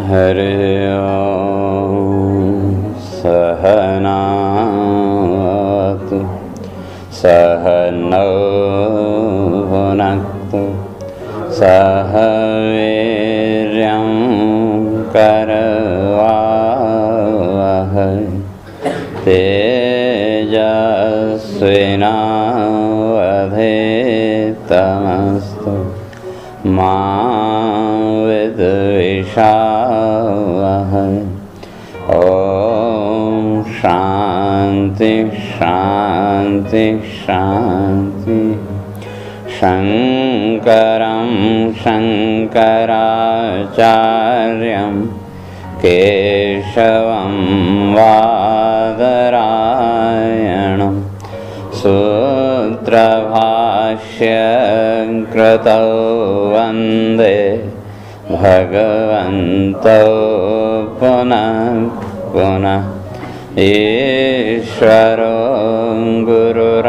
हरि ओम। सहनावतु सहनौ भुनक्तु सह वीर्यं करवावहै तेजस्विनावधीतमस्तु मा विद्विषावहै। ओम शांति शांति शांति। शंकरं शंकराचार्यं केशवं बादरायणं सूत्रभाष्यं कृतौ वन्दे भगवन्तौ पुनः पुनः। ईश्वरो गुरुरात्मेति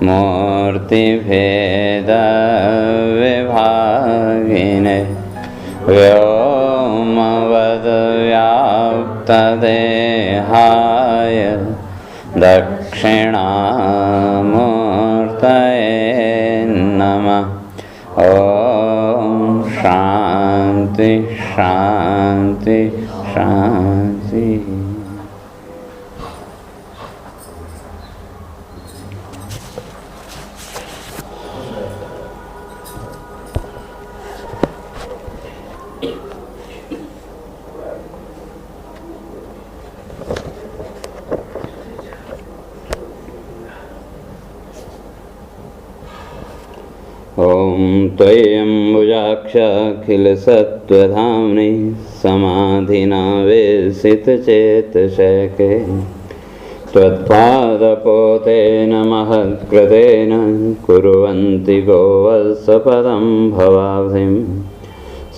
मूर्तिभेदविभागिने व्योमवद्व्याप्तदेहाय दक्षिणामूर्तये नमः। ओम शांति शांति शांति। ओम त्वय्यम्बुजाक्षाखिलसत्त्वधाम्नि समाधिना वेशितचेतसैके त्वत्पादपोतेन महत्कृतेन कुर्वन्ति गोवत्सपदं भवाब्धिं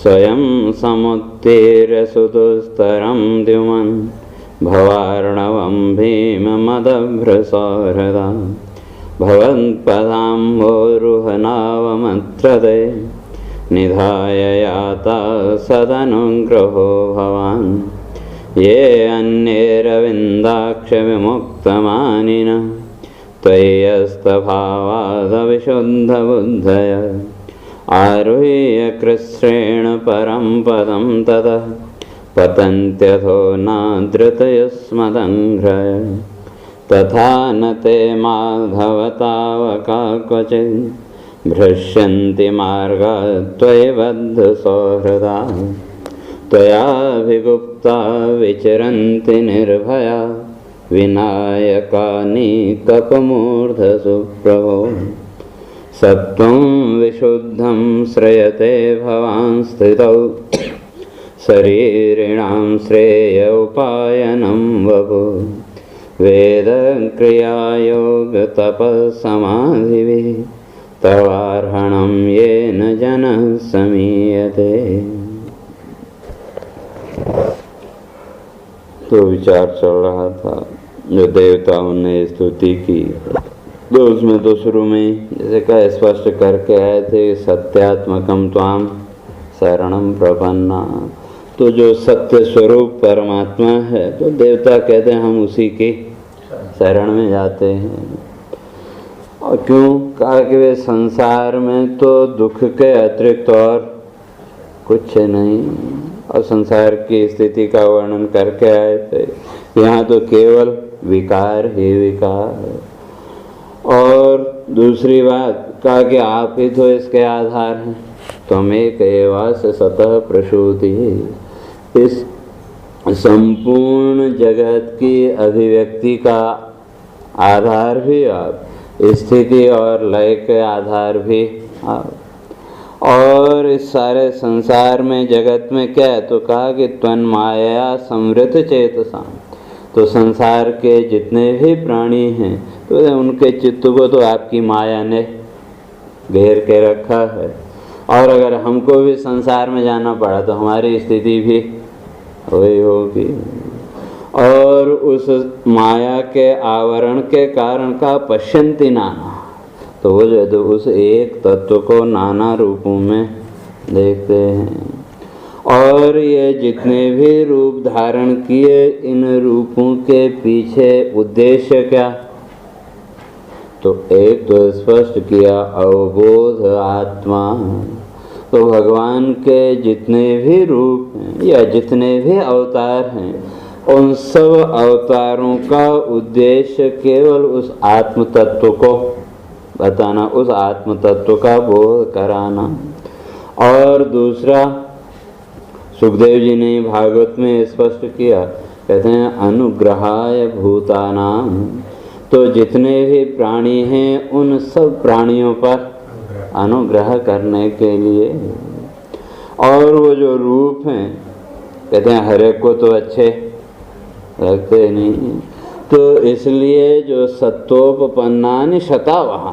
स्वयं समुत्तीर्य सुदुस्तरं द्युमन् भवार्णवं भीममदभ्रसौहृदा भवत्पदाम्भोरुहनावमत्रदे निधाय याता सदनुग्रहो भवान्। ये अन्येरविन्दाक्षविमुक्तमानिनः त्वय्यस्तभावादविशुद्धबुद्धय आरुह्य कृच्छ्रेण परं पदं ततः पतन्त्यथो नादृतयुष्मदङ्घ्रय। तथा न ते माधवतावका क्वचित् भ्रश्यन्ति मार्गात् त्वयि बद्धसौहृदा त्वयाभिगुप्ता विचरन्ति निर्भया विनायकानि कपमूर्धसु प्रभो। सत्त्वं विशुद्धं श्रयते भवान् स्थितौ शरीरिणां श्रेय उपायनं वपु वेद क्रियायोग तपस्समाधिभिः तवार्हणं येन जनः समीयते। तो विचार चल रहा था जो देवताओं ने स्तुति की, तो उसमें तो शुरू में जैसे कहा स्पष्ट करके आए थे सत्यात्मकम त्वाम शरणं प्रपन्ना। तो जो सत्य स्वरूप परमात्मा है तो देवता कहते हैं हम उसी के शरण में जाते हैं। और क्यों कहा कि वे संसार में तो दुख के अतिरिक्त और कुछ नहीं, और संसार की स्थिति का वर्णन करके आए थे। यहाँ तो केवल विकार ही विकार। और दूसरी बात कहा कि आप ही तो इसके आधार हैं, त्वमेक एवास्य सतः प्रसूति। इस संपूर्ण जगत की अभिव्यक्ति का आधार भी आप, स्थिति और लय के आधार भी आप। और इस सारे संसार में जगत में क्या है तो कहा कि त्वन्माया संवृत चेतसा। तो संसार के जितने भी प्राणी हैं तो उनके चित्त को तो आपकी माया ने घेर के रखा है। और अगर हमको भी संसार में जाना पड़ा तो हमारी स्थिति भी वही होगी। और उस माया के आवरण के कारण का पश्यन्ति नाना, तो वो जो उस एक तत्व को नाना रूपों में देखते हैं। और ये जितने भी रूप धारण किए, इन रूपों के पीछे उद्देश्य क्या? तो एक तो स्पष्ट किया अवबोध आत्मा। तो भगवान के जितने भी रूप हैं या जितने भी अवतार हैं, उन सब अवतारों का उद्देश्य केवल उस आत्म तत्व को बताना, उस आत्म तत्व का बोध कराना। और दूसरा, सुखदेव जी ने भागवत में स्पष्ट किया, कहते हैं अनुग्रहाय भूतानाम। तो जितने भी प्राणी हैं, उन सब प्राणियों पर अनुग्रह करने के लिए। और वो जो रूप हैं, कहते हैं हर एक को तो अच्छे लगते नहीं, तो इसलिए जो सत्वोपन्नानि शतावहा,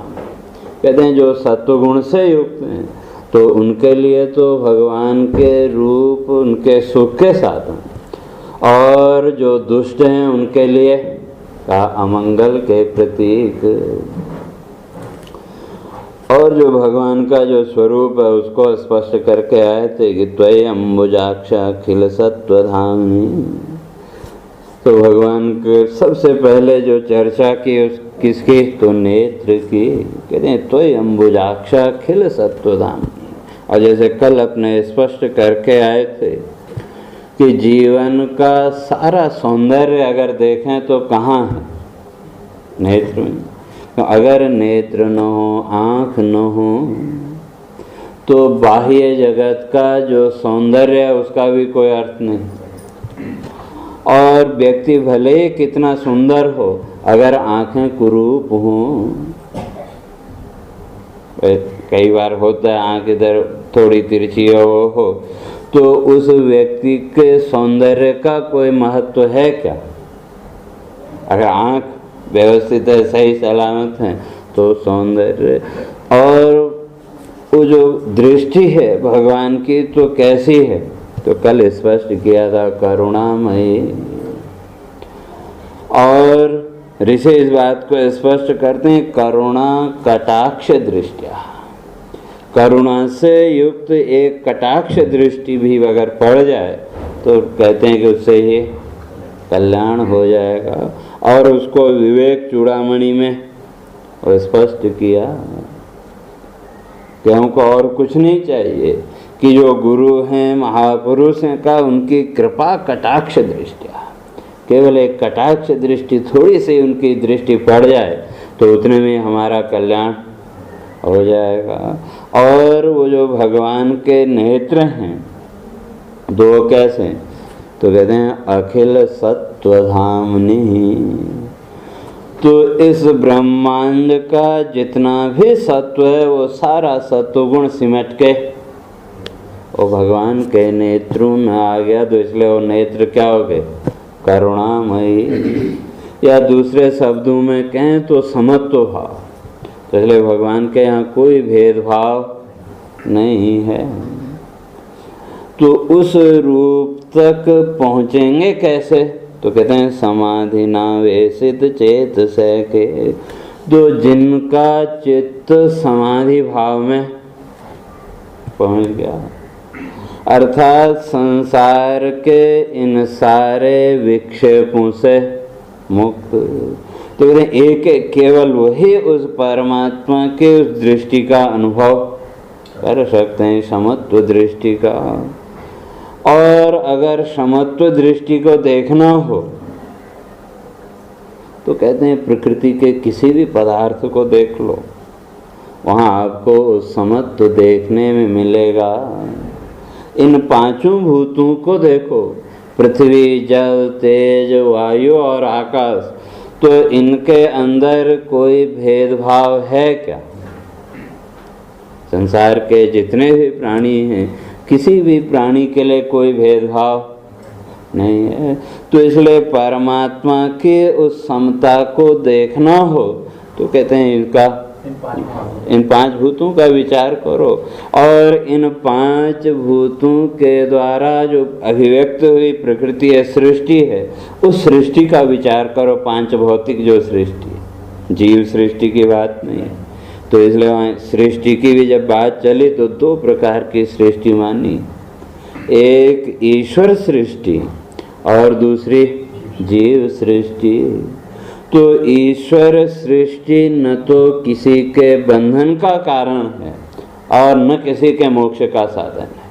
कहते हैं जो सत्वगुण से युक्त हैं, तो उनके लिए तो भगवान के रूप उनके सुख के साथ हैं। और जो दुष्ट हैं उनके लिए का अमंगल के प्रतीक। और जो भगवान का जो स्वरूप है उसको स्पष्ट करके आए थे कि त्वयि अम्बुजाक्ष अखिल सत्वधामिनी। तो भगवान के सबसे पहले जो चर्चा की उस किसकी? तो नेत्र की। कहते हैं त्वयि अम्बुजाक्ष अखिल सत्वधामिनी। और जैसे कल अपने स्पष्ट करके आए थे कि जीवन का सारा सौंदर्य अगर देखें तो कहाँ है? नेत्र में। तो अगर नेत्र न हो, आँख न हो, तो बाह्य जगत का जो सौंदर्य है उसका भी कोई अर्थ नहीं। और व्यक्ति भले ही कितना सुंदर हो, अगर आँखें कुरूप हों, कई बार होता है आँख इधर थोड़ी तिरछी हो, तो उस व्यक्ति के सौंदर्य का कोई महत्व है क्या? अगर आँख व्यवस्थित है, सही सलामत है, तो सौंदर्य। और वो जो दृष्टि है भगवान की तो कैसी है? तो कल स्पष्ट किया था करुणामयी। और ऋषि इस बात को स्पष्ट करते हैं करुणा कटाक्ष दृष्टिया। करुणा से युक्त एक कटाक्ष दृष्टि भी अगर पड़ जाए तो कहते हैं कि उससे ही कल्याण हो जाएगा। और उसको विवेक चूड़ामणि में स्पष्ट किया कि हमको और कुछ नहीं चाहिए, कि जो गुरु हैं, महापुरुष हैं का उनकी कृपा कटाक्ष दृष्टिया, केवल एक कटाक्ष दृष्टि, थोड़ी सी उनकी दृष्टि पड़ जाए तो उतने में हमारा कल्याण हो जाएगा। और वो जो भगवान के नेत्र हैं दो कैसे? तो कहते हैं अखिल सत्वधामनी। तो इस ब्रह्मांड का जितना भी सत्व है वो सारा सत्वगुण सिमट के वो भगवान के नेत्रों में आ गया। तो इसलिए वो नेत्र क्या हो गए? करुणामयी। या दूसरे शब्दों में कहें तो समत्व भाव। तो इसलिए भगवान के यहाँ कोई भेदभाव नहीं है। तो उस रूप तक पहुँचेंगे कैसे? तो कहते हैं समाधि नावेशित चेत से के। तो जिनका चित्त समाधि भाव में पहुँच गया, अर्थात संसार के इन सारे विक्षेपों से मुक्त। तो कहते हैं एक केवल वही उस परमात्मा के उस दृष्टि का अनुभव कर सकते हैं, समत्व दृष्टि का। और अगर समत्व दृष्टि को देखना हो तो कहते हैं प्रकृति के किसी भी पदार्थ को देख लो, वहाँ आपको समत्व देखने में मिलेगा। इन पांचों भूतों को देखो, पृथ्वी, जल, तेज, वायु और आकाश, तो इनके अंदर कोई भेदभाव है क्या? संसार के जितने भी प्राणी हैं, किसी भी प्राणी के लिए कोई भेदभाव नहीं है। तो इसलिए परमात्मा की उस समता को देखना हो तो कहते हैं इन पांच भूतों का विचार करो। और इन पांच भूतों के द्वारा जो अभिव्यक्त हुई प्रकृति है, सृष्टि है, उस सृष्टि का विचार करो। पांच भौतिक जो सृष्टि, जीव सृष्टि की बात नहीं है। तो इसलिए वहाँ सृष्टि की भी जब बात चली तो दो प्रकार की सृष्टि मानी, एक ईश्वर सृष्टि और दूसरी जीव सृष्टि। तो ईश्वर सृष्टि न तो किसी के बंधन का कारण है और न किसी के मोक्ष का साधन है।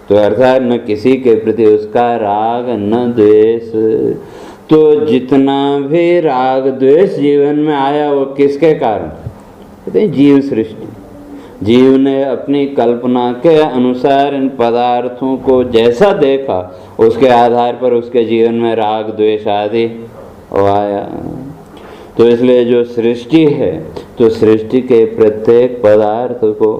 तो अर्थात न किसी के प्रति उसका राग न द्वेष। तो जितना भी राग द्वेष जीवन में आया वो किसके कारण? कहते हैं जीव सृष्टि। जीव ने अपनी कल्पना के अनुसार इन पदार्थों को जैसा देखा उसके आधार पर उसके जीवन में राग द्वेष आदि आया। तो इसलिए जो सृष्टि है तो सृष्टि के प्रत्येक पदार्थ को,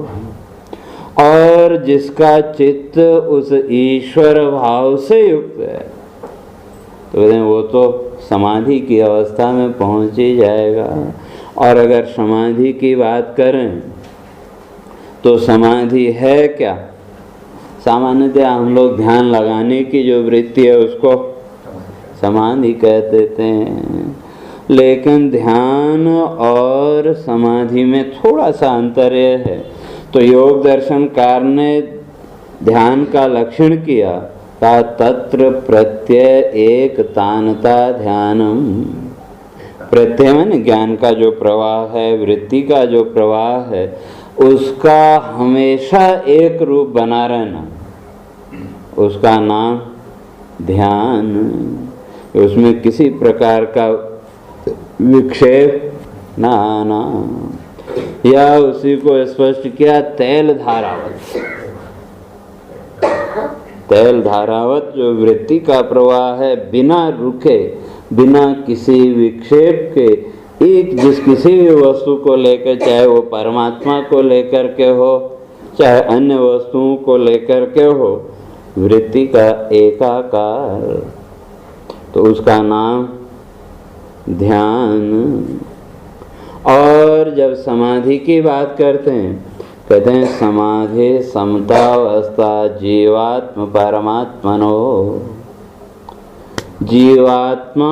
और जिसका चित्त उस ईश्वर भाव से युक्त है तो कहते हैं वो तो समाधि की अवस्था में पहुंच ही जाएगा। और अगर समाधि की बात करें तो समाधि है क्या? सामान्यतः हम लोग ध्यान लगाने की जो वृत्ति है उसको समाधि कह देते हैं, लेकिन ध्यान और समाधि में थोड़ा सा अंतर है। तो योग दर्शनकार ने ध्यान का लक्षण किया का तत्र प्रत्यय एक तानता ध्यानम। प्रत्यय में ज्ञान का जो प्रवाह है, वृत्ति का जो प्रवाह है, उसका हमेशा एक रूप बना रहना, उसका नाम ध्यान। उसमें किसी प्रकार का विक्षेप ना आना। या उसी को स्पष्ट किया तैल धारावत। तैल धारावत जो वृत्ति का प्रवाह है, बिना रुके, बिना किसी विक्षेप के, एक किसी भी वस्तु को लेकर, चाहे वो परमात्मा को लेकर के हो चाहे अन्य वस्तुओं को लेकर के हो, वृत्ति का एकाकार, तो उसका नाम ध्यान। और जब समाधि की बात करते हैं, कहते हैं समाधि समतावस्था जीवात्म परमात्मनो। जीवात्मा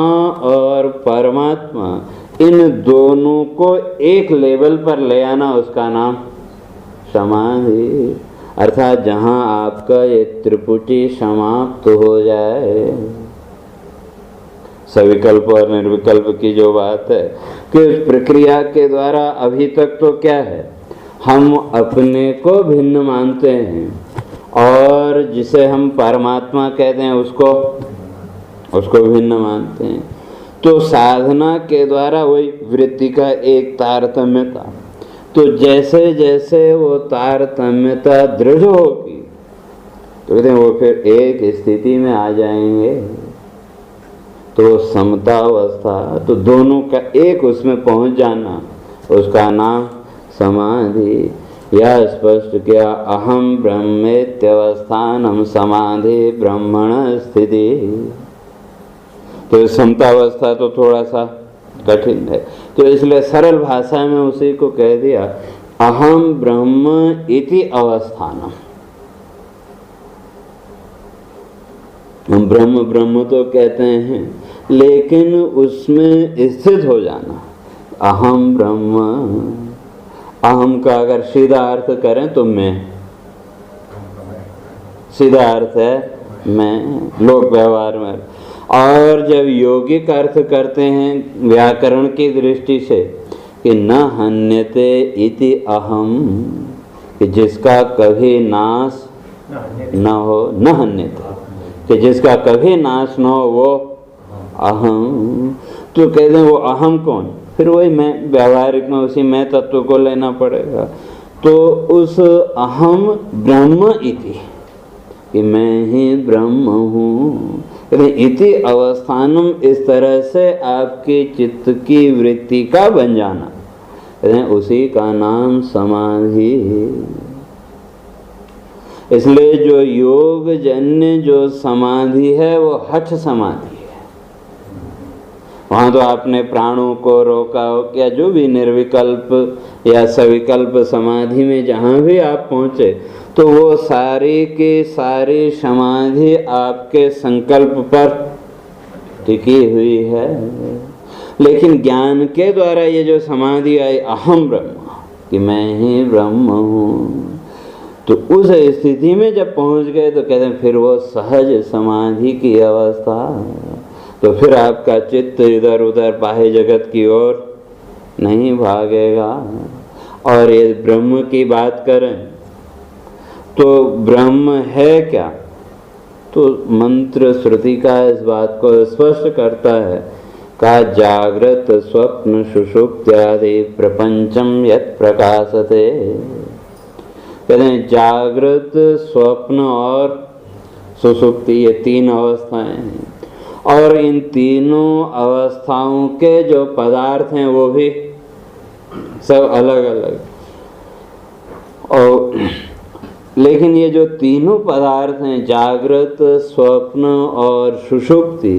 और परमात्मा इन दोनों को एक लेवल पर ले आना, उसका नाम समाधि। अर्थात जहाँ आपका ये त्रिपुटी समाप्त हो जाए, सविकल्प और निर्विकल्प की जो बात है कि उस प्रक्रिया के द्वारा अभी तक तो क्या है, हम अपने को भिन्न मानते हैं और जिसे हम परमात्मा कहते हैं उसको भिन्न मानते हैं। तो साधना के द्वारा वही वृत्ति का एक तारतम्यता, तो जैसे जैसे वो तारतम्यता दृढ़ होगी तो कहते हैं वो फिर एक स्थिति में आ जाएंगे। तो समतावस्था, तो दोनों का एक उसमें पहुंच जाना, उसका नाम समाधि। यह स्पष्ट किया अहम ब्रह्मेत्यवस्थानम समाधि ब्रह्मण स्थिति। तो समतावस्था तो थोड़ा सा कठिन है, तो इसलिए सरल भाषा में उसी को कह दिया अहम ब्रह्म इति अवस्थानम। हम ब्रह्म ब्रह्म तो कहते हैं, लेकिन उसमें स्थित हो जाना। अहम ब्रह्म, अहम का अगर सीधा अर्थ करें तो मैं, सीधा अर्थ है मैं लोक व्यवहार में। और जब यौगिक अर्थ करते हैं व्याकरण की दृष्टि से कि न हन्यते इति अहम, कि जिसका कभी नाश न हो, न हन्यते, कि जिसका कभी नाश न हो वो अहम। तो कहते हैं वो अहम कौन? फिर वही मैं, व्यावहारिक में उसी मैं तत्व को लेना पड़ेगा। तो उस अहम ब्रह्म इति, कि मैं ही ब्रह्म हूँ, इति अवस्थानम, इस तरह से आपके चित्त की वृत्ति का बन जाना, उसी का नाम समाधि। इसलिए जो योग जन्य जो समाधि है वो हठ समाधि है। वहाँ तो आपने प्राणों को रोका हो, क्या जो भी निर्विकल्प या सविकल्प समाधि में जहाँ भी आप पहुँचे, तो वो सारी की सारी समाधि आपके संकल्प पर टिकी हुई है। लेकिन ज्ञान के द्वारा ये जो समाधि आई अहम ब्रह्म, कि मैं ही ब्रह्म हूँ, तो उस स्थिति में जब पहुंच गए तो कहते हैं फिर वो सहज समाधि की अवस्था। तो फिर आपका चित्त इधर उधर बाह्य जगत की ओर नहीं भागेगा। और ये ब्रह्म की बात करें तो ब्रह्म है क्या, तो मंत्र श्रुति का इस बात को स्पष्ट करता है। का जागृत स्वप्न सुषुप्त्यादि प्रपंचम यत् प्रकाशते। कहते हैं जागृत स्वप्न और सुषुप्ति ये तीन अवस्थाएं हैं, और इन तीनों अवस्थाओं के जो पदार्थ हैं वो भी सब अलग अलग। और लेकिन ये जो तीनों पदार्थ हैं जागृत स्वप्न और सुषुप्ति,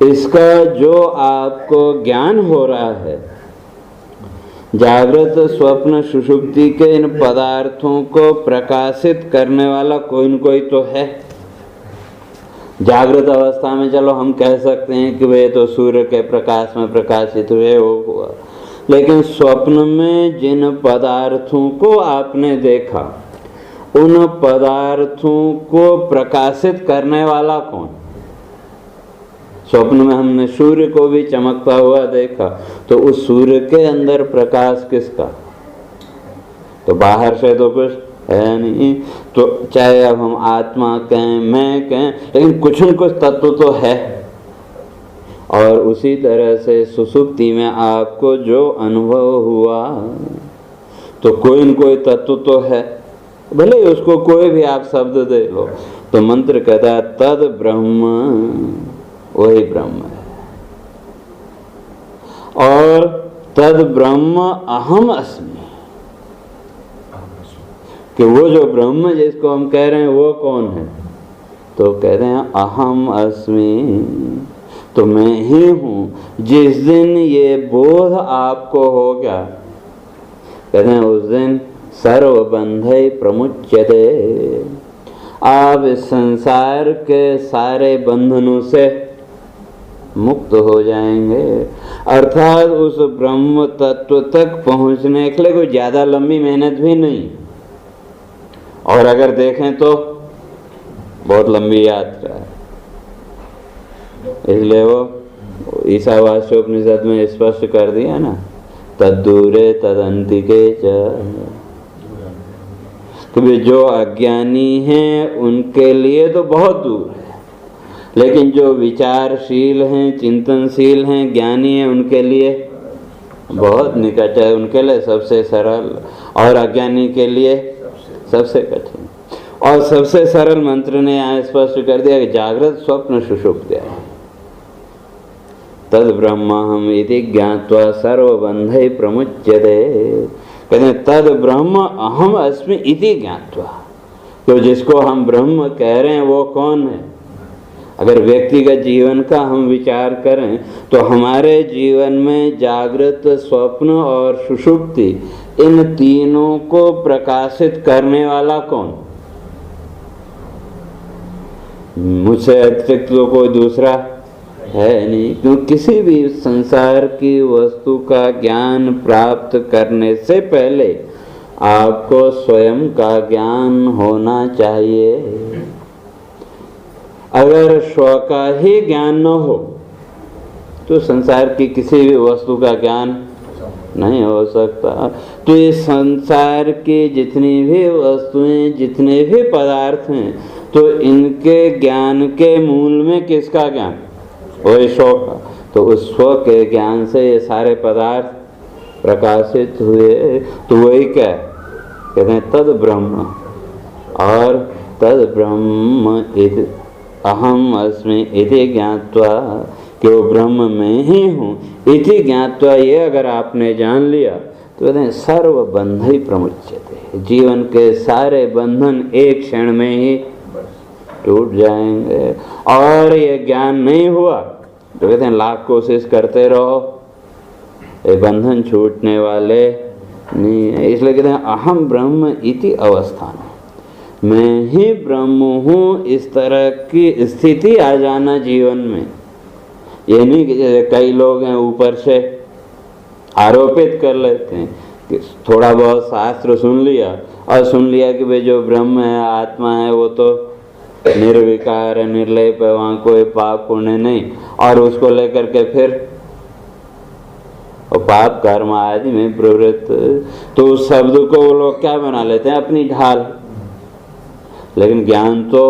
इसका जो आपको ज्ञान हो रहा है, जागृत स्वप्न सुषुप्ति के इन पदार्थों को प्रकाशित करने वाला कोई न कोई तो है। जागृत अवस्था में चलो हम कह सकते हैं कि वे तो सूर्य के प्रकाश में प्रकाशित हुए हुआ, लेकिन स्वप्न में जिन पदार्थों को आपने देखा उन पदार्थों को प्रकाशित करने वाला कौन? स्वप्न में हमने सूर्य को भी चमकता हुआ देखा, तो उस सूर्य के अंदर प्रकाश किसका? तो बाहर से तो कुछ है नहीं। तो चाहे अब हम आत्मा कहें मैं कहें, लेकिन कुछ न कुछ तत्व तो है। और उसी तरह से सुसुप्ति में आपको जो अनुभव हुआ तो कोई न कोई तत्व तो है, भले उसको कोई भी आप शब्द दे लो। तो मंत्र कहता है तद ब्रह्म, वही ब्रह्म है। और तद ब्रह्म अहम अस्मि, कि वो जो ब्रह्म जिसको हम कह रहे हैं वो कौन है? तो कह रहे हैं अहम अस्मि, तो मैं ही हूँ। जिस दिन ये बोध आपको हो गया, कहते हैं उस दिन सर्वबंधै प्रमुच्यते, आप इस संसार के सारे बंधनों से मुक्त हो जाएंगे। अर्थात उस ब्रह्म तत्व तक पहुंचने के लिए कोई ज्यादा लंबी मेहनत भी नहीं, और अगर देखें तो बहुत लंबी यात्रा है। इसलिए वो ईशावास्योपनिषद में स्पष्ट कर दिया ना, तद्दूरे तदंतिके च, कि जो अज्ञानी हैं उनके लिए तो बहुत दूर है, लेकिन जो विचारशील हैं, चिंतनशील हैं, ज्ञानी हैं, उनके लिए बहुत निकट है, उनके लिए सबसे सरल, और अज्ञानी के लिए सबसे कठिन। और सबसे सरल मंत्र ने यहाँ स्पष्ट कर दिया कि जागृत स्वप्न सुषुप्त्या तद ब्रह्महम इति ज्ञात्वा सर्वबंधै प्रमुच्यते। कहते हैं तद ब्रह्म अहम अस्मि इति ज्ञात्वा, तो जिसको हम ब्रह्म कह रहे हैं वो कौन है? अगर व्यक्तिगत जीवन का हम विचार करें तो हमारे जीवन में जागृत स्वप्न और सुषुप्ति, इन तीनों को प्रकाशित करने वाला कौन? मुझसे अतिरिक्त तो कोई दूसरा है नहीं, क्योंकि किसी भी संसार की वस्तु का ज्ञान प्राप्त करने से पहले आपको स्वयं का ज्ञान होना चाहिए। अगर स्व का ही ज्ञान न हो तो संसार की किसी भी वस्तु का ज्ञान नहीं हो सकता। तो ये संसार की जितनी भी वस्तुएं, जितने भी पदार्थ हैं, तो इनके ज्ञान के मूल में किसका ज्ञान? वही स्व का। तो उस स्व के ज्ञान से ये सारे पदार्थ प्रकाशित हुए। तो वही क्या है? कहते हैं तद ब्रह्म, और तद ब्रह्म इति अहम अस्मि इति ज्ञात्वा, कि वो ब्रह्म में ही हूँ इति ज्ञात्वा, ये अगर आपने जान लिया तो कहते हैं सर्व बंधै प्रमुच्यते, जीवन के सारे बंधन एक क्षण में ही टूट जाएंगे। और ये ज्ञान नहीं हुआ तो कहते हैं लाख कोशिश करते रहो, ये बंधन छूटने वाले नहीं है। इसलिए कहते हैं अहम ब्रह्म इति अवस्थान, मैं ही ब्रह्म हूँ। इस तरह की स्थिति आ जाना जीवन में, ये नहीं कि जैसे कई लोग हैं ऊपर से आरोपित कर लेते हैं कि थोड़ा बहुत शास्त्र सुन लिया और सुन लिया कि भाई जो ब्रह्म है, आत्मा है, वो तो निर्विकार है, निर्लेप है, वहाँ कोई पाप पुण्य नहीं, और उसको लेकर के फिर पाप कर्म आदि में प्रवृत्त, तो उस शब्द को वो लोग क्या बना लेते हैं, अपनी ढाल। लेकिन ज्ञान तो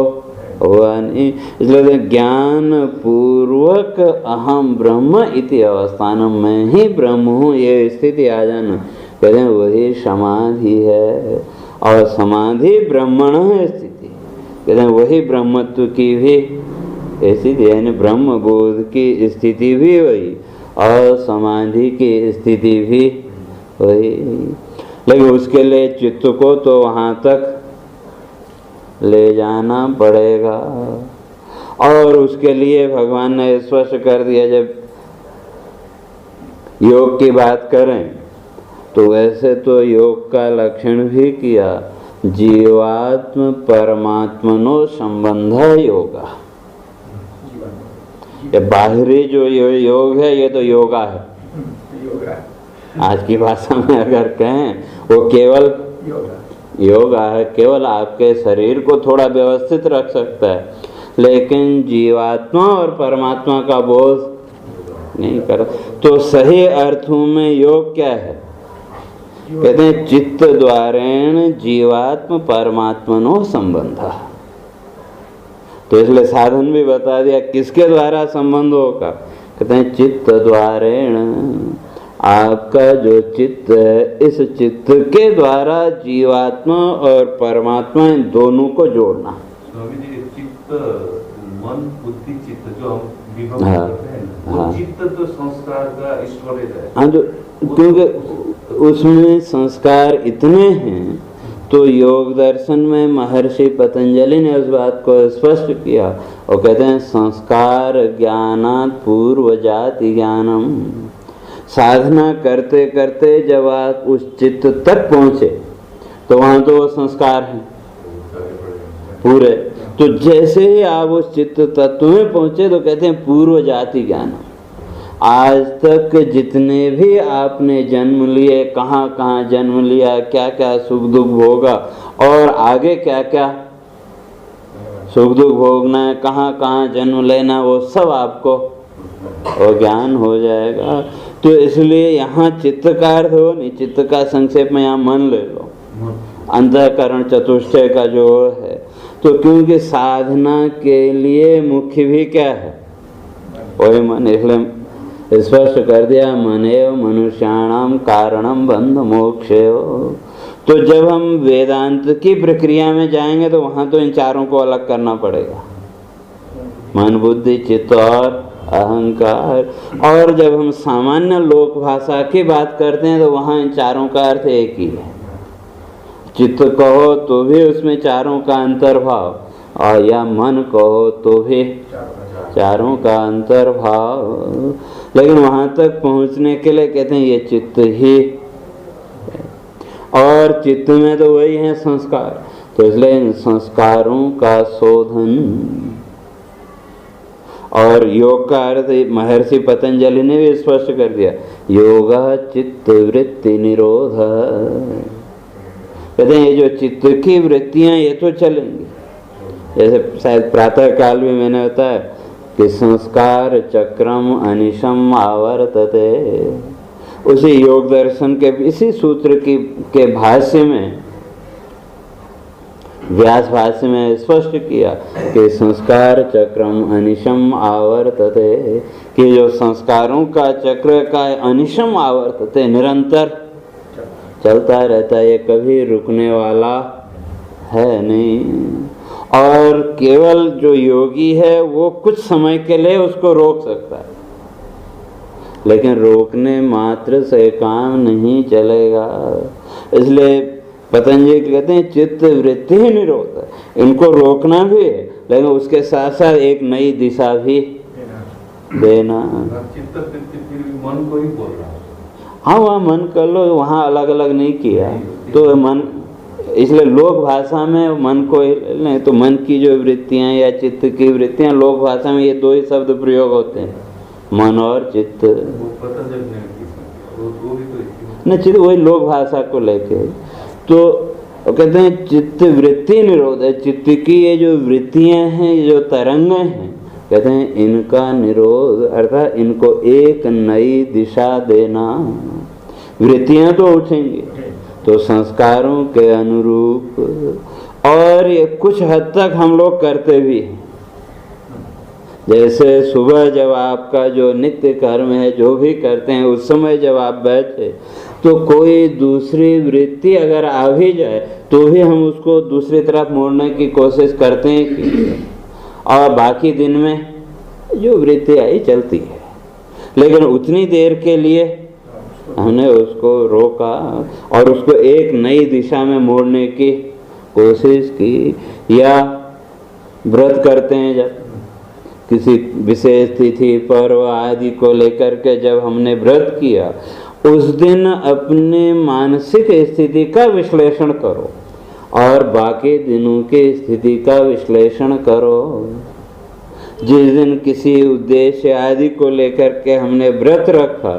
हुआ नहीं, इसलिए ज्ञान पूर्वक अहम ब्रह्म इति अवस्थानम, मैं ही ब्रह्म हूँ, ये स्थिति आ जाना, कहते हैं वही समाधि है। और समाधि ब्रह्मण स्थिति, कहते हैं वही ब्रह्मत्व की भी स्थिति, यानी ब्रह्म बोध की स्थिति भी वही और समाधि की स्थिति भी वही। लेकिन उसके लिए चित्त को तो वहाँ तक ले जाना पड़ेगा, और उसके लिए भगवान ने स्पष्ट कर दिया। जब योग की बात करें तो वैसे तो योग का लक्षण भी किया, जीवात्म परमात्मनो संबंध योगा। ये बाहरी जो योग है ये तो योगा है, आज की भाषा में अगर कहें वो केवल योगा है, केवल आपके शरीर को थोड़ा व्यवस्थित रख सकता है, लेकिन जीवात्मा और परमात्मा का बोध नहीं कर। तो सही अर्थों में योग क्या है, कहते हैं चित्त द्वारेण जीवात्म परमात्मनो संबंध। तो इसलिए साधन भी बता दिया किसके द्वारा संबंध होगा, कहते हैं चित्त द्वारेण, आपका जो चित्त है इस चित्त के द्वारा जीवात्मा और परमात्मा इन दोनों को जोड़ना। स्वामी जी, चित्त मन बुद्धि चित्त जो हम विभक्त करते हैं, वो चित्त तो संस्कार का स्टोरेज है। हाँ, जो क्योंकि उसमें संस्कार इतने हैं, तो योग दर्शन में महर्षि पतंजलि ने उस बात को स्पष्ट किया और कहते हैं संस्कार ज्ञानात् पूर्व जाति ज्ञानम। साधना करते करते जब आप उस चित्त तक पहुँचे तो वहाँ तो वो संस्कार हैं पूरे। तो जैसे ही आप उस चित्त तत्व में पहुँचे तो कहते हैं पूर्व जाति ज्ञानम। आज तक जितने भी आपने जन्म लिए, कहाँ कहाँ जन्म लिया, क्या क्या सुख दुख भोगा और आगे क्या क्या सुख दुख भोगना है, कहाँ कहाँ जन्म लेना, वो सब आपको वो ज्ञान हो जाएगा। तो इसलिए यहाँ चित्त का अर्थ हो नहीं, चित्त का संक्षेप में यहाँ मन ले लो, अंतःकरण चतुष्टय का जो है। तो क्योंकि साधना के लिए मुख्य भी क्या है, वही मन। इसलिए स्पष्ट कर दिया मनेव मनुष्याणाम कारणम बंध मोक्षेव। तो जब हम वेदांत की प्रक्रिया में जाएंगे तो वहाँ तो इन चारों को अलग करना पड़ेगा, मन बुद्धि चित्त और अहंकार। और जब हम सामान्य लोक भाषा की बात करते हैं तो वहाँ इन चारों का अर्थ एक ही है। चित्त कहो तो भी उसमें चारों का अंतर्भाव, और या मन कहो तो भी चारों का अंतर्भाव। लेकिन वहाँ तक पहुँचने के लिए कहते हैं ये चित्त ही, और चित्त में तो वही है संस्कार। तो इसलिए इन संस्कारों का शोधन। और योग का अर्थ महर्षि पतंजलि ने भी स्पष्ट कर दिया, योगा चित्त वृत्ति निरोध। कहते हैं ये जो चित्त की वृत्तियां ये तो चलेंगी, जैसे शायद प्रातः काल भी मैंने बताया कि संस्कार चक्रम अनिशम आवर्तते। उसी योग दर्शन के इसी सूत्र के भाष्य में, व्यास भाष्य में स्पष्ट किया कि संस्कार चक्रम अनिशम आवर्तते, कि जो संस्कारों का चक्र का अनिशम आवर्तते, निरंतर चलता रहता है, ये कभी रुकने वाला है नहीं। और केवल जो योगी है वो कुछ समय के लिए उसको रोक सकता है, लेकिन रोकने मात्र से काम नहीं चलेगा। इसलिए पतंजलि कहते हैं चित्त वृत्ति ही निरोध है, इनको रोकना भी है लेकिन उसके साथ साथ एक नई दिशा भी देना। चित्त मन को ही बोल रहा है। हाँ, वहाँ मन कर लो, वहाँ अलग अलग नहीं किया तो मन। इसलिए लोक भाषा में मन को नहीं, तो मन की जो वृत्तियाँ या चित्त की वृत्तियाँ, लोक भाषा में ये दो ही शब्द प्रयोग होते हैं, मन और चित्त। वो पतंजलि ने वो भी तो न चित्त वही लोक भाषा को लेके, तो कहते हैं चित्त वृत्ति निरोध है। चित्त की ये जो वृत्तियां हैं, ये जो तरंगें हैं, कहते हैं इनका निरोध, अर्थात इनको एक नई दिशा देना। वृत्तियां तो उठेंगी तो संस्कारों के अनुरूप, और ये कुछ हद तक हम लोग करते भी हैं। जैसे सुबह जब आपका जो नित्य कर्म है, जो भी करते हैं, उस समय जब आप बैठे तो कोई दूसरी वृत्ति अगर आ भी जाए तो भी हम उसको दूसरी तरफ मोड़ने की कोशिश करते हैं कि, और बाकी दिन में जो वृत्ति आई चलती है, लेकिन उतनी देर के लिए हमने उसको रोका और उसको एक नई दिशा में मोड़ने की कोशिश की। या व्रत करते हैं, जब किसी विशेष तिथि पर्व आदि को लेकर के जब हमने व्रत किया, उस दिन अपने मानसिक स्थिति का विश्लेषण करो और बाकी दिनों की स्थिति का विश्लेषण करो। जिस दिन किसी उद्देश्य आदि को लेकर के हमने व्रत रखा,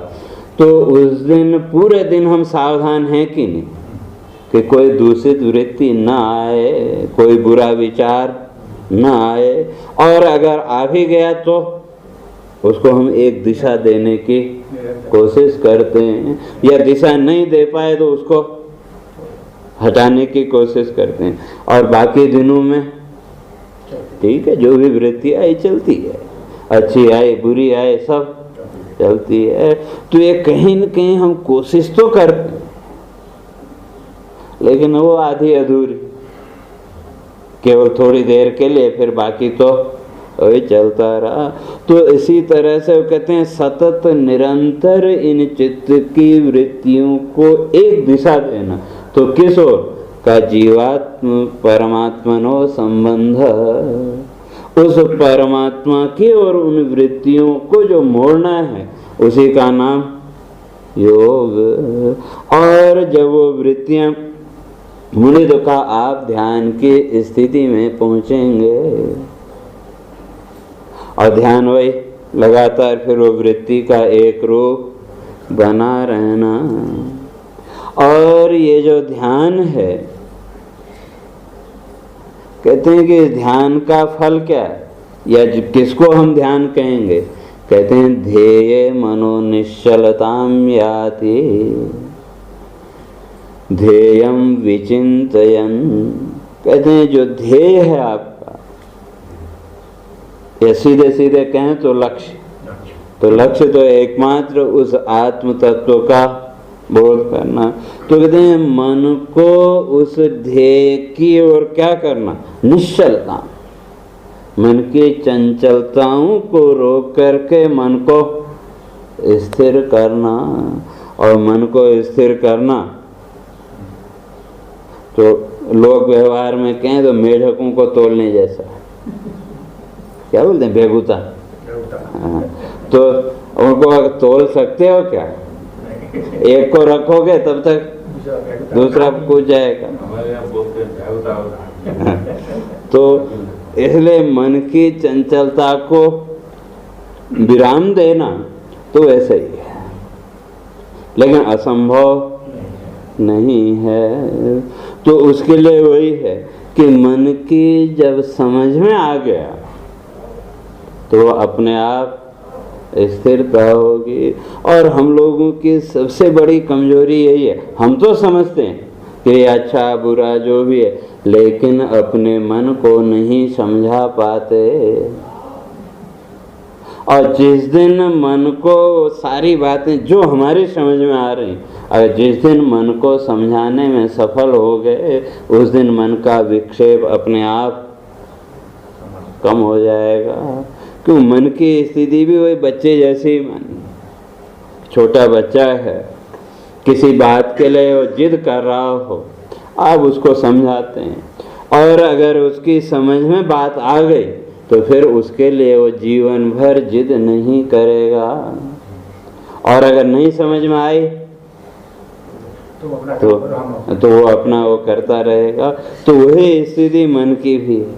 तो उस दिन पूरे दिन हम सावधान हैं कि नहीं, कि कोई दूषित वृत्ति न आए, कोई बुरा विचार न आए, और अगर आ भी गया तो उसको हम एक दिशा देने की कोशिश करते हैं, या दिशा नहीं दे पाए तो उसको हटाने की कोशिश करते हैं। और बाकी दिनों में ठीक है, जो भी वृत्ति आई चलती है, अच्छी आए बुरी आए सब चलती है। तो ये कहीं न कहीं हम कोशिश तो करते हैं, लेकिन वो आधी अधूरी, केवल थोड़ी देर के लिए, फिर बाकी तो वही चलता रहा। तो इसी तरह से वो कहते हैं सतत निरंतर इन चित्त की वृत्तियों को एक दिशा देना। तो किस ओर का? जीवात्म परमात्मनो संबंध, उस परमात्मा की और उन वृत्तियों को जो मोड़ना है, उसी का नाम योग। और जब वो वृत्तियां मुनि तो कहा आप ध्यान की स्थिति में पहुंचेंगे, और ध्यान वही लगातार फिर वो वृत्ति का एक रूप बना रहना। और ये जो ध्यान है, कहते हैं कि ध्यान का फल क्या है, या किसको हम ध्यान कहेंगे? कहते हैं ध्येय मनो निश्चलताम याति ध्येयम विचिंतयन। कहते हैं जो ध्येय है आपका, या सीधे सीधे कहें तो लक्ष्य, तो लक्ष्य तो एकमात्र उस आत्म तत्व का बोध करना। तो कहते हैं मन को उस ध्येय की ओर क्या करना? निश्चलता, मन की चंचलताओं को रोक करके मन को स्थिर करना। और मन को स्थिर करना तो लोक व्यवहार में कहें तो मेढकों को तोलने जैसा, क्या बोलते हैं, बेगूता। हाँ, तो उनको तोल सकते हो क्या? एक को रखोगे तब तक दूसरा कूद जाएगा। तो इसलिए मन की चंचलता को विराम देना तो वैसे ही है, लेकिन असंभव नहीं है। तो उसके लिए वही है कि मन की जब समझ में आ गया तो अपने आप स्थिरता होगी। और हम लोगों की सबसे बड़ी कमजोरी यही है, हम तो समझते हैं कि अच्छा बुरा जो भी है, लेकिन अपने मन को नहीं समझा पाते। और जिस दिन मन को सारी बातें जो हमारी समझ में आ रही, अगर जिस दिन मन को समझाने में सफल हो गए, उस दिन मन का विक्षेप अपने आप कम हो जाएगा। क्यों? मन की स्थिति भी वही बच्चे जैसी, छोटा बच्चा है, किसी बात के लिए वो जिद कर रहा हो, आप उसको समझाते हैं, और अगर उसकी समझ में बात आ गई तो फिर उसके लिए वो जीवन भर जिद नहीं करेगा। और अगर नहीं समझ में आई तो वो अपना वो करता रहेगा। तो वही स्थिति मन की भी है।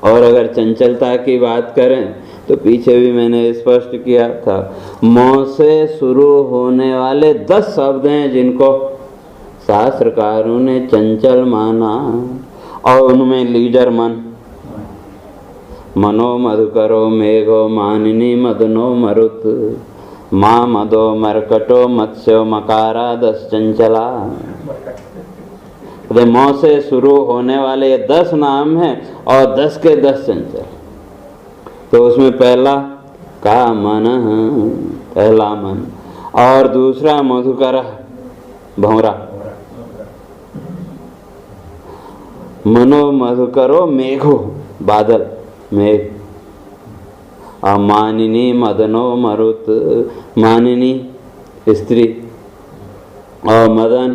और अगर चंचलता की बात करें तो पीछे भी मैंने स्पष्ट किया था, मोह से शुरू होने वाले 10 शब्द हैं जिनको शास्त्रकारों ने चंचल माना, और उनमें लीडर मन, मनो मधुकरो मेघो मानिनी मदनो मरुत, माँ मदो मरकटो मत्स्यो मकारा 10 चंचला। मोह से शुरू होने वाले ये 10 नाम हैं और 10 के 10 चंचल। तो उसमें पहला का मन, पहला मन, और दूसरा मधुकर भंवरा, मनो मधुकरो मेघो बादल मेघ, और मानिनी मदनो मरुत, मानिनी स्त्री, और मदन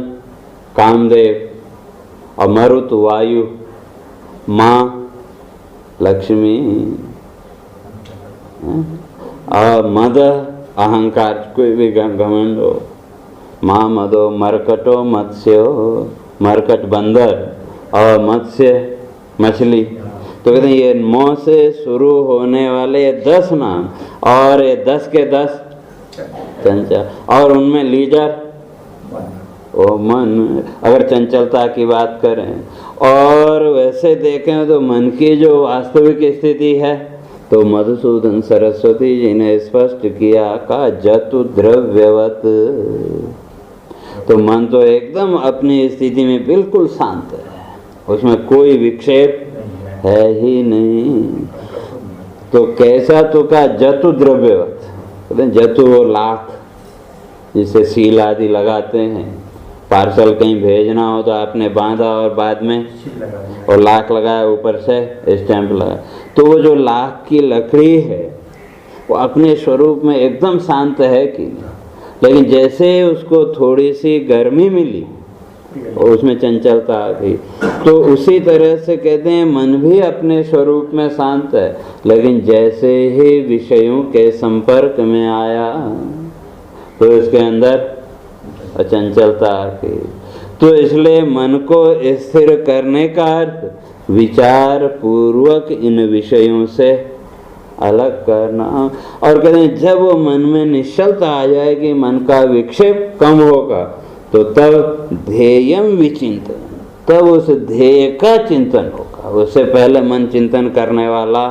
कामदेव, और मरुत वायु, माँ लक्ष्मी, और मद अहंकार, कोई भी घमंड हो, माँ मदो मरकटो मत्स्यो, मरकट बंदर, और मत्स्य मछली। तो कहते हैं ये मोह से शुरू होने वाले ये 10 नाम और ये 10 के 10 चंचल, और उनमें लीडर ओ मन। अगर चंचलता की बात करें और वैसे देखें तो मन की जो वास्तविक स्थिति है, तो मधुसूदन सरस्वती जी ने स्पष्ट किया का जतु द्रव्यवत। तो मन तो एकदम अपनी स्थिति में बिल्कुल शांत है, उसमें कोई विक्षेप है ही नहीं। तो कैसा, तो का जतु द्रव्यवत, जतु वो लाख जिसे सील आदि लगाते हैं, पार्सल कहीं भेजना हो तो आपने बांधा और बाद में और लाख लगाया, ऊपर से स्टैंप लगाया, तो वो जो लाख की लकड़ी है वो अपने स्वरूप में एकदम शांत है कि नहीं, लेकिन जैसे उसको थोड़ी सी गर्मी मिली और उसमें चंचलता आ गई, तो उसी तरह से कहते हैं मन भी अपने स्वरूप में शांत है, लेकिन जैसे ही विषयों के संपर्क में आया तो इसके अंदर अचंचलता आ गई। तो इसलिए मन को स्थिर करने का अर्थ विचार पूर्वक इन विषयों से अलग करना। और कहते हैं जब वो मन में निश्चलता आ जाएगी, मन का विक्षेप कम होगा, तो तब ध्येयम विचिंतन, तब उस ध्येय का चिंतन होगा। उससे पहले मन चिंतन करने वाला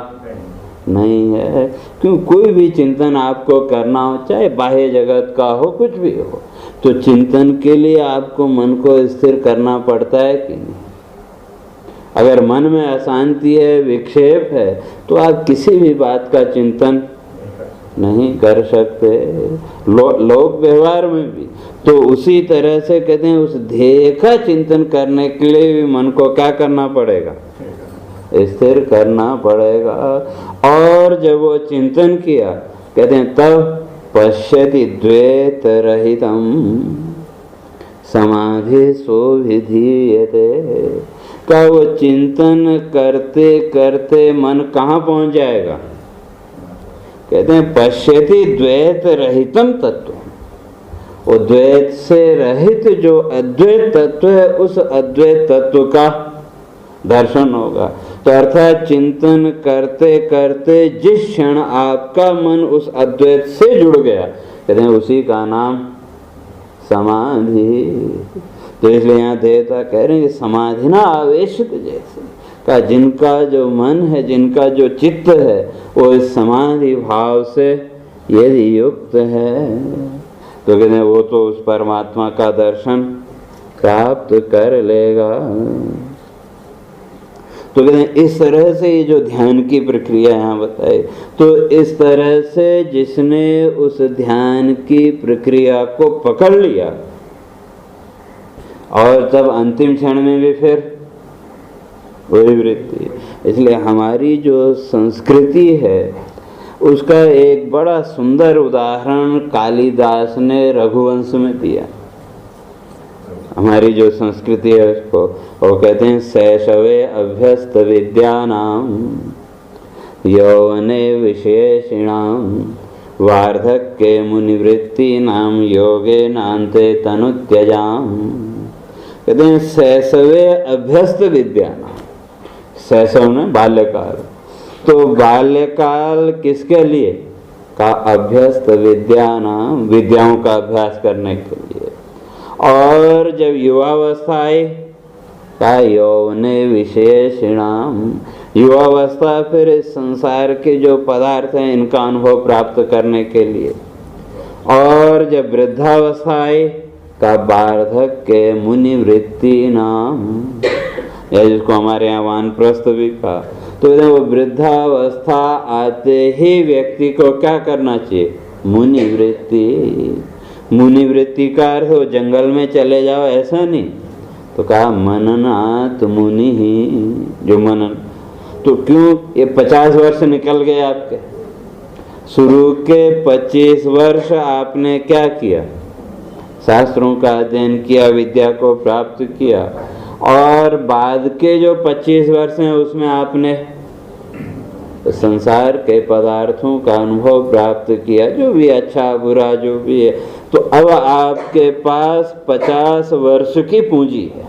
नहीं है, क्यों कोई भी चिंतन आपको करना हो, चाहे बाह्य जगत का हो, कुछ भी हो, तो चिंतन के लिए आपको मन को स्थिर करना पड़ता है कि नहीं। अगर मन में अशांति है, विक्षेप है, तो आप किसी भी बात का चिंतन नहीं कर सकते, लोक व्यवहार में भी। तो उसी तरह से कहते हैं उस ध्येय का चिंतन करने के लिए भी मन को क्या करना पड़ेगा, स्थिर करना पड़ेगा। और जब वो चिंतन किया, कहते हैं तब पश्यति द्वैत रहितम समाधि सोभिधीयते। का वो चिंतन करते करते मन कहाँ पहुंच जाएगा, कहते हैं पश्यति द्वैत रहितम तत्व। वो द्वैत से रहित जो अद्वैत तत्व है, उस अद्वैत तत्व का दर्शन होगा। तो अर्थात चिंतन करते करते जिस क्षण आपका मन उस अद्वैत से जुड़ गया, कहते हैं उसी का नाम समाधि। तो इसलिए यहाँ देवता कह रहे हैं कि समाधि ना आवेशित जैसे का, जिनका जो मन है, जिनका जो चित्त है, वो इस समाधि भाव से यदि युक्त है, तो कहते हैं वो तो उस परमात्मा का दर्शन प्राप्त कर लेगा। तो कहते हैं इस तरह से ये जो ध्यान की प्रक्रिया यहाँ बताई, तो इस तरह से जिसने उस ध्यान की प्रक्रिया को पकड़ लिया और तब अंतिम क्षण में भी फिर वही वृत्ति। इसलिए हमारी जो संस्कृति है उसका एक बड़ा सुंदर उदाहरण कालिदास ने रघुवंश में दिया। हमारी जो संस्कृति है उसको वो कहते हैं शैशवे अभ्यस्त विद्यानाम यौवने विशेषिणाम वार्धक्ये मुनिवृत्ति नाम योगे नान्ते तनुत्यजाम। कहते हैं शैशवे अभ्यस्त विद्यानाम, शैशव में बाल्यकाल। तो बाल्यकाल किसके लिए का अभ्यस्त विद्याओं का अभ्यास करने के लिए, और जब युवावस्था आई का यौवने विशेषणाम, युवावस्था फिर इस संसार के जो पदार्थ हैं इनका अनुभव प्राप्त करने के लिए, और जब वृद्धावस्था आई का वार्धक्य मुनि वृत्ति नाम, या जिसको हमारे यहाँ वानप्रस्थ भी कहा। तो वो वृद्धावस्था आते ही व्यक्ति को क्या करना चाहिए, मुनि वृत्ति। मुनि वृत्ति का अर्थ हो जंगल में चले जाओ ऐसा नहीं, तो कहा मननात् मुनि ही, जो मनन। तो क्यों ये 50 वर्ष निकल गए आपके, शुरू के 25 वर्ष आपने क्या किया, शास्त्रों का अध्ययन किया, विद्या को प्राप्त किया, और बाद के जो 25 वर्ष हैं उसमें आपने संसार के पदार्थों का अनुभव प्राप्त किया, जो भी अच्छा बुरा जो भी है। तो अब आपके पास 50 वर्ष की पूंजी है,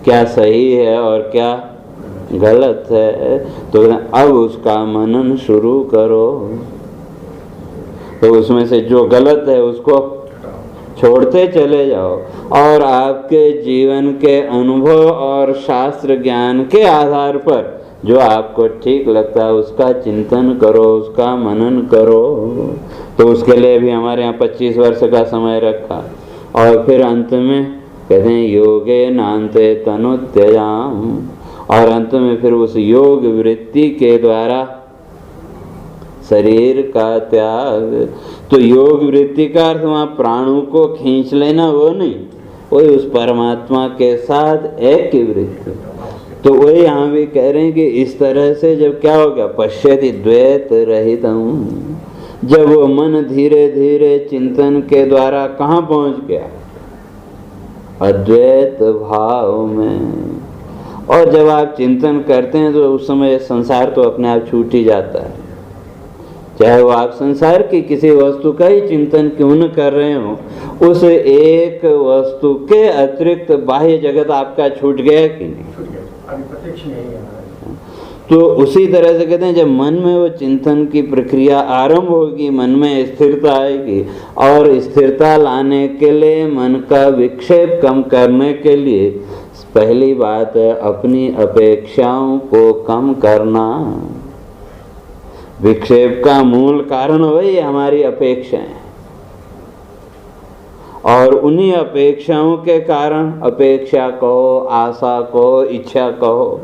क्या सही है और क्या गलत है, तो अब उसका मनन शुरू करो। तो उसमें से जो गलत है उसको छोड़ते चले जाओ, और आपके जीवन के अनुभव और शास्त्र ज्ञान के आधार पर जो आपको ठीक लगता है उसका चिंतन करो, उसका मनन करो। तो उसके लिए भी हमारे यहाँ 25 वर्ष का समय रखा, और फिर अंत में कहते हैं योगे नान्ते तनु त्यजाम, और अंत में फिर उस योग वृत्ति के द्वारा शरीर का त्याग। तो योग वृत्ति का अर्थ वहाँ प्राणों को खींच लेना वो नहीं, वही उस परमात्मा के साथ एक की वृत्ति। तो वही यहाँ भी कह रहे हैं कि इस तरह से जब क्या हो गया, पश्यति द्वैत रहितम्, जब वो मन धीरे धीरे चिंतन के द्वारा कहाँ पहुँच गया, अद्वैत भाव में। और जब आप चिंतन करते हैं तो उस समय संसार तो अपने आप छूट ही जाता है, चाहे वो आप संसार की किसी वस्तु का ही चिंतन क्यों न कर रहे हो, उस एक वस्तु के अतिरिक्त बाह्य जगत आपका छूट गया कि नहीं। तो उसी तरह से कहते हैं जब मन में वो चिंतन की प्रक्रिया आरंभ होगी, मन में स्थिरता आएगी, और स्थिरता लाने के लिए मन का विक्षेप कम करने के लिए पहली बात है अपनी अपेक्षाओं को कम करना। विक्षेप का मूल कारण वही हमारी अपेक्षाएं, और उन्हीं अपेक्षाओं के कारण, अपेक्षा कहो, आशा कहो, इच्छा कहो,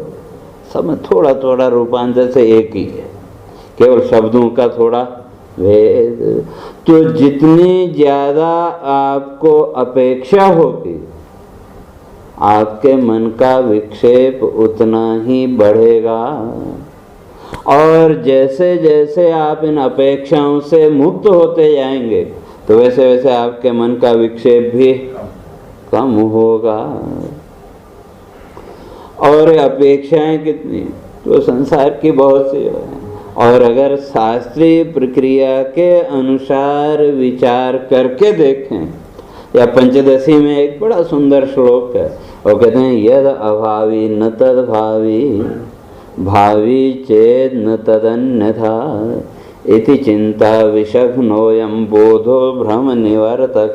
सब में थोड़ा थोड़ा रूपांतर से एक ही है, केवल शब्दों का थोड़ा भेद। तो जितनी ज्यादा आपको अपेक्षा होगी, आपके मन का विक्षेप उतना ही बढ़ेगा, और जैसे जैसे आप इन अपेक्षाओं से मुक्त होते जाएंगे तो वैसे वैसे आपके मन का विक्षेप भी कम होगा। और अपेक्षाएं कितनी, तो संसार की बहुत सी है, और अगर शास्त्रीय प्रक्रिया के अनुसार विचार करके देखें, या पंचदशी में एक बड़ा सुंदर श्लोक है, वो कहते हैं यद अभावी न तद भावी, भावी चेद न तदन्यथा, इति चिंता विषघ्नोयम बोधो भ्रम निवर्तक।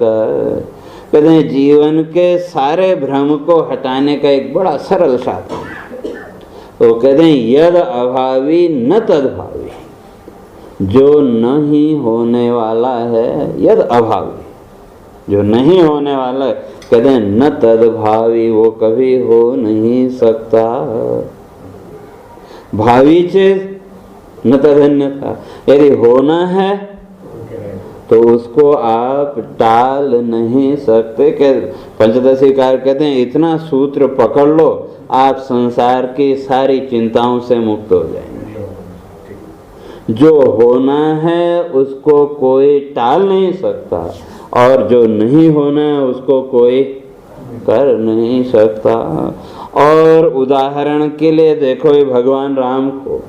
कहते हैं जीवन के सारे भ्रम को हटाने का एक बड़ा सरल साधन है। तो कहते हैं यद अभावी न तद भावी, जो नहीं होने वाला है, यद अभावी जो नहीं होने वाला है, कहते हैं न तद भावी, वो कभी हो नहीं सकता। भावी चेत न तदन्यथा, यदि होना है तो उसको आप टाल नहीं सकते। पंचदशीकार कहते हैं इतना सूत्र पकड़ लो, आप संसार की सारी चिंताओं से मुक्त हो जाएंगे। जो होना है उसको कोई टाल नहीं सकता, और जो नहीं होना है उसको कोई कर नहीं सकता। और उदाहरण के लिए देखो ये भगवान राम को,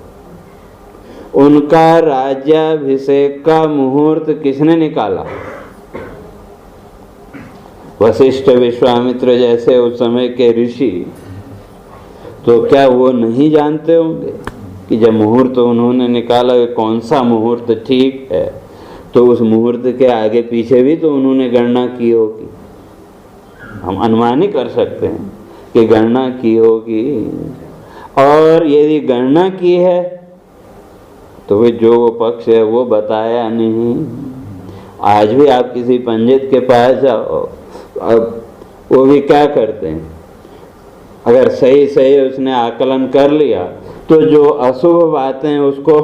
उनका राज्याभिषेक का मुहूर्त किसने निकाला? वशिष्ठ विश्वामित्र जैसे उस समय के ऋषि। तो क्या वो नहीं जानते होंगे? कि जब मुहूर्त उन्होंने निकाला कि कौन सा मुहूर्त ठीक है, तो उस मुहूर्त के आगे पीछे भी तो उन्होंने गणना की होगी। हम अनुमान ही कर सकते हैं कि गणना की होगी, और यदि गणना की है तो वे जो वो पक्ष है वो बताया नहीं। आज भी आप किसी पंडित के पास जाओ, अब वो भी क्या करते हैं, अगर सही सही उसने आकलन कर लिया तो जो अशुभ बातें हैं उसको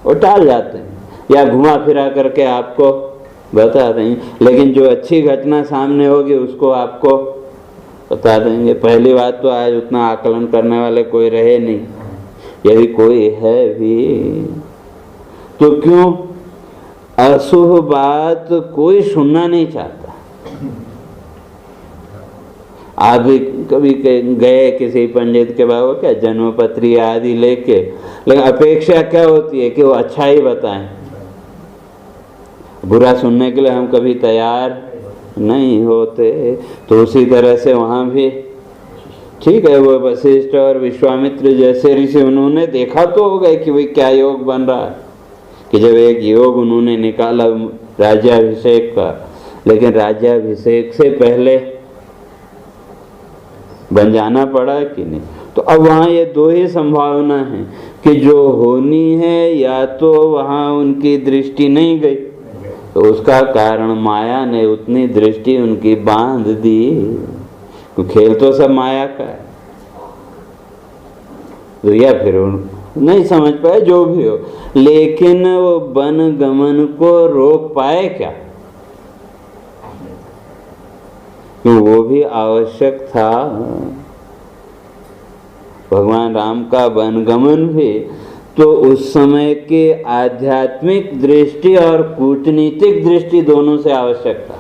वो टाल जाते हैं या घुमा फिरा करके आपको बता देंगे, लेकिन जो अच्छी घटना सामने होगी उसको आपको बता देंगे। पहली बात तो आज उतना आकलन करने वाले कोई रहे नहीं, यदि कोई है भी तो क्यों, अशुभ बात कोई सुनना नहीं चाहता। आप भी कभी गए किसी पंडित के पास, क्या जन्मपत्री आदि लेके, लेकिन अपेक्षा क्या होती है कि वो अच्छा ही बताएं, बुरा सुनने के लिए हम कभी तैयार नहीं होते। तो उसी तरह से वहाँ भी ठीक है, वो वशिष्ठ और विश्वामित्र जैसे ऋषि, उन्होंने देखा तो होगा कि भाई क्या योग बन रहा है, कि जब एक योग उन्होंने निकाला राज्याभिषेक का, लेकिन राज्याभिषेक से पहले बन जाना पड़ा कि नहीं। तो अब वहाँ ये दो ही संभावना है कि जो होनी है, या तो वहाँ उनकी दृष्टि नहीं गई, तो उसका कारण माया ने उतनी दृष्टि उनकी बांध दी। तो खेल तो सब माया का है, तो या फिर नहीं समझ पाए, जो भी हो, लेकिन वो वन गमन को रोक पाए क्या, क्यों वो भी आवश्यक था। भगवान राम का वनगमन भी तो उस समय के आध्यात्मिक दृष्टि और कूटनीतिक दृष्टि दोनों से आवश्यक था।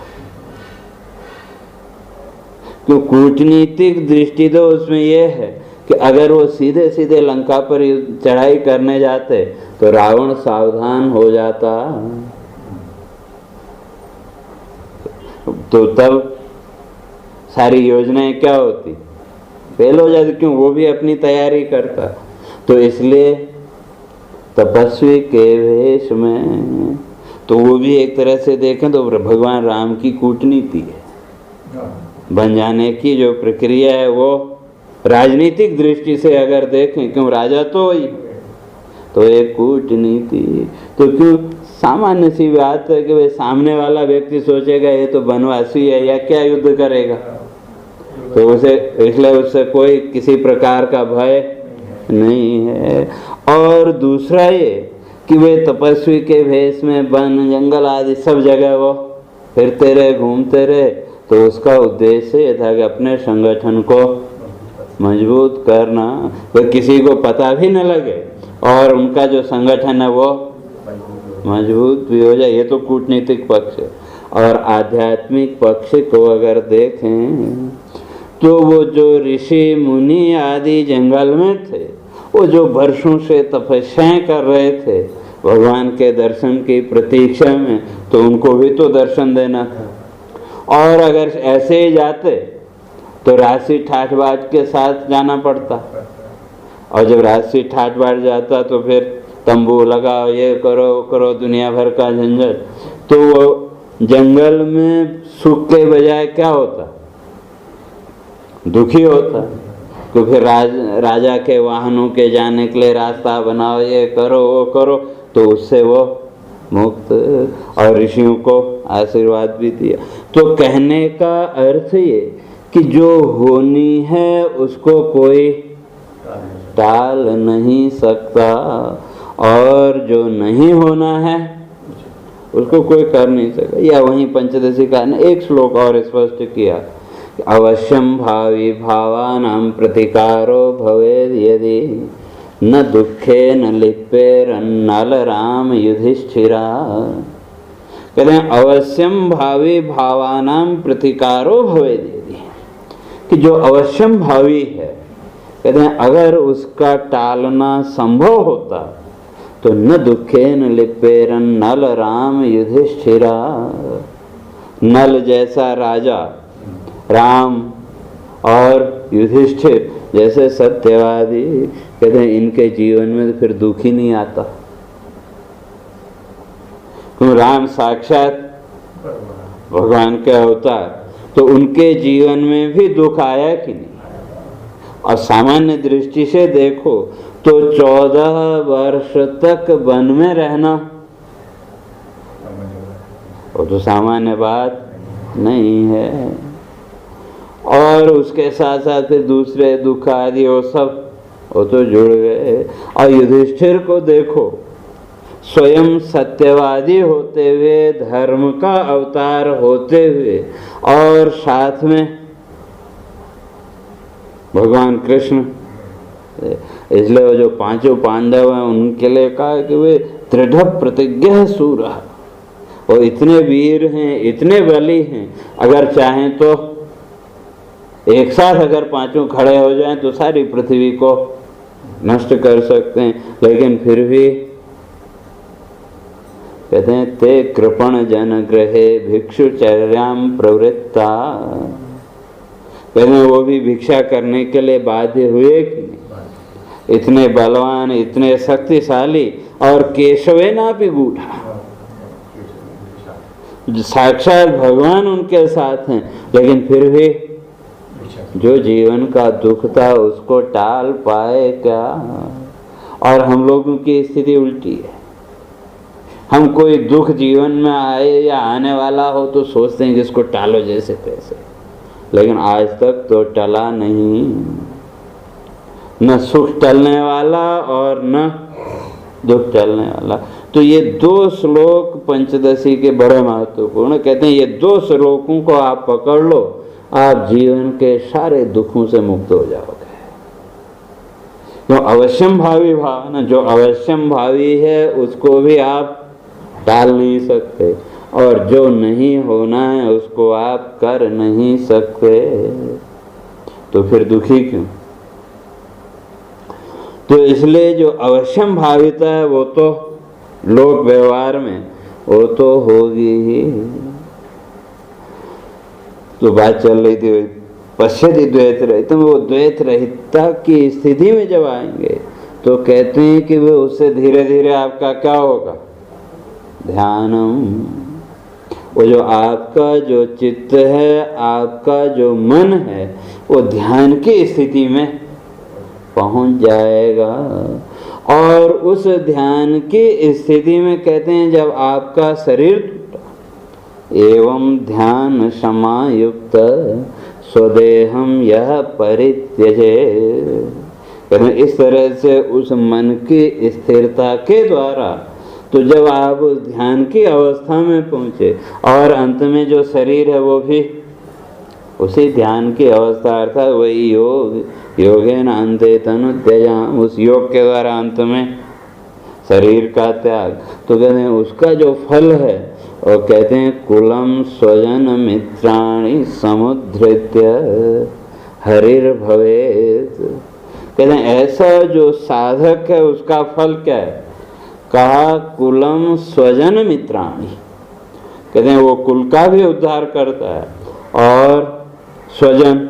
क्यों कूटनीतिक दृष्टि तो उसमें यह है कि अगर वो सीधे सीधे लंका पर चढ़ाई करने जाते तो रावण सावधान हो जाता, तो तब सारी योजनाएं क्या होती, फेल हो जाती। क्यों, वो भी अपनी तैयारी करता। तो इसलिए तपस्वी के वेश में, तो वो भी एक तरह से देखें तो भगवान राम की कूटनीति है। बन जाने की जो प्रक्रिया है वो राजनीतिक दृष्टि से अगर देखें, क्यों राजा तो वही, तो एक कूटनीति। तो क्यों सामान्य सी बात है कि भाई सामने वाला व्यक्ति सोचेगा ये तो वनवासी है या क्या युद्ध करेगा, तो उसे इसलिए उससे कोई किसी प्रकार का भय नहीं है। और दूसरा ये कि वे तपस्वी के भेष में वन जंगल आदि सब जगह वो फिरते रहे, घूमते रहे, तो उसका उद्देश्य ये था कि अपने संगठन को मजबूत करना, तो किसी को पता भी न लगे और उनका जो संगठन है वो मजबूत भी हो जाए। ये तो कूटनीतिक पक्ष है। और आध्यात्मिक पक्ष को अगर देखें तो वो जो ऋषि मुनि आदि जंगल में थे, वो जो वर्षों से तपस्याएं कर रहे थे भगवान के दर्शन की प्रतीक्षा में, तो उनको भी तो दर्शन देना था। और अगर ऐसे ही जाते तो राशि ठाठबाट के साथ जाना पड़ता, और जब राशि ठाठबाट जाता तो फिर तंबू लगाओ, ये करो वो करो, दुनिया भर का झंझट। तो वो जंगल में सुख के बजाय क्या होता, दुखी होता। तो फिर राजा के वाहनों के जाने के लिए रास्ता बनाओ, ये करो वो करो, तो उससे वो मुक्त, और ऋषियों को आशीर्वाद भी दिया। तो कहने का अर्थ ये कि जो होनी है उसको कोई टाल नहीं सकता, और जो नहीं होना है उसको कोई कर नहीं सकता। या वहीं पंचदशी का ने एक श्लोक और स्पष्ट किया, अवश्यम भावी भावानां प्रतिकारो भवेद यदि न दुखे न लिप्पेरन्नल राम युधिष्ठिरा। कहते हैं अवश्यम भावी भावानां प्रतिकारो भवेद यदि, कि जो अवश्यम भावी है, कहते हैं अगर उसका टालना संभव होता तो न दुखे न लिप्पेरन्नल राम युधिष्ठिरा। नल जैसा राजा राम और युधिष्ठिर जैसे सत्यवादी, कहते हैं इनके जीवन में तो फिर दुख ही नहीं आता। क्यों? राम साक्षात भगवान के अवतार, तो उनके जीवन में भी दुख आया कि नहीं? और सामान्य दृष्टि से देखो तो 14 वर्ष तक वन में रहना वो तो सामान्य बात नहीं है। और उसके साथ साथ फिर दूसरे दुख आदि वो सब वो तो जुड़ गए। और युधिष्ठिर को देखो, स्वयं सत्यवादी होते हुए, धर्म का अवतार होते हुए, और साथ में भगवान कृष्ण, इसलिए वो जो पांचों पांडव हैं उनके लिए कहा कि वे दृढ़ प्रतिज्ञ सूरा, और इतने वीर हैं, इतने बली हैं, अगर चाहें तो एक साथ अगर पांचों खड़े हो जाएं तो सारी पृथ्वी को नष्ट कर सकते हैं। लेकिन फिर भी कहते हैं ते कृपण जन ग्रहे भिक्षुचर्याम प्रवृत्ता, कहते हैं वो भी भिक्षा करने के लिए बाध्य हुए कि नहीं? इतने बलवान, इतने शक्तिशाली, और केशवे ना भी गूढ़ा, साक्षात भगवान उनके साथ हैं, लेकिन फिर भी जो जीवन का दुख था उसको टाल पाए क्या? और हम लोगों की स्थिति उल्टी है। हम कोई दुख जीवन में आए या आने वाला हो तो सोचते हैं कि इसको टालो जैसे तैसे, लेकिन आज तक तो टला नहीं, न सुख टलने वाला और न दुख टलने वाला। तो ये 2 श्लोक पंचदशी के बड़े महत्वपूर्ण, कहते हैं ये 2 श्लोकों को आप पकड़ लो, आप जीवन के सारे दुखों से मुक्त हो जाओगे। तो अवश्यम भावी भावना, जो अवश्यम भावी है उसको भी आप टाल नहीं सकते, और जो नहीं होना है उसको आप कर नहीं सकते, तो फिर दुखी क्यों? तो इसलिए जो अवश्यम भाविता है वो तो लोक व्यवहार में वो तो होगी ही। तो बात चल रही थी पश्यति द्वैत रहित, वो द्वैत रहितता की स्थिति में जब आएंगे तो कहते हैं कि वो उससे धीरे धीरे आपका क्या होगा? ध्यानम, वो जो आपका जो चित्त है, आपका जो मन है, वो ध्यान की स्थिति में पहुंच जाएगा। और उस ध्यान की स्थिति में कहते हैं जब आपका शरीर टूटा, एवं ध्यान समायुक्त स्वदेहम यह परित्यजे, कहते हैं इस तरह से उस मन की स्थिरता के द्वारा, तो जब आप ध्यान की अवस्था में पहुंचे और अंत में जो शरीर है वो भी उसी ध्यान की अवस्था, अर्थात वही योग, योगेन अन्ते तनु त्यजाम, उस योग के द्वारा अंत में शरीर का त्याग, तो कहते हैं उसका जो फल है, और कहते हैं कुलम स्वजन मित्राणि समुद्धृत्य हरिर्भवेत्, कहते हैं ऐसा जो साधक है उसका फल क्या है? कहा कुलम स्वजन मित्राणि, कहते हैं वो कुल का भी उद्धार करता है, और स्वजन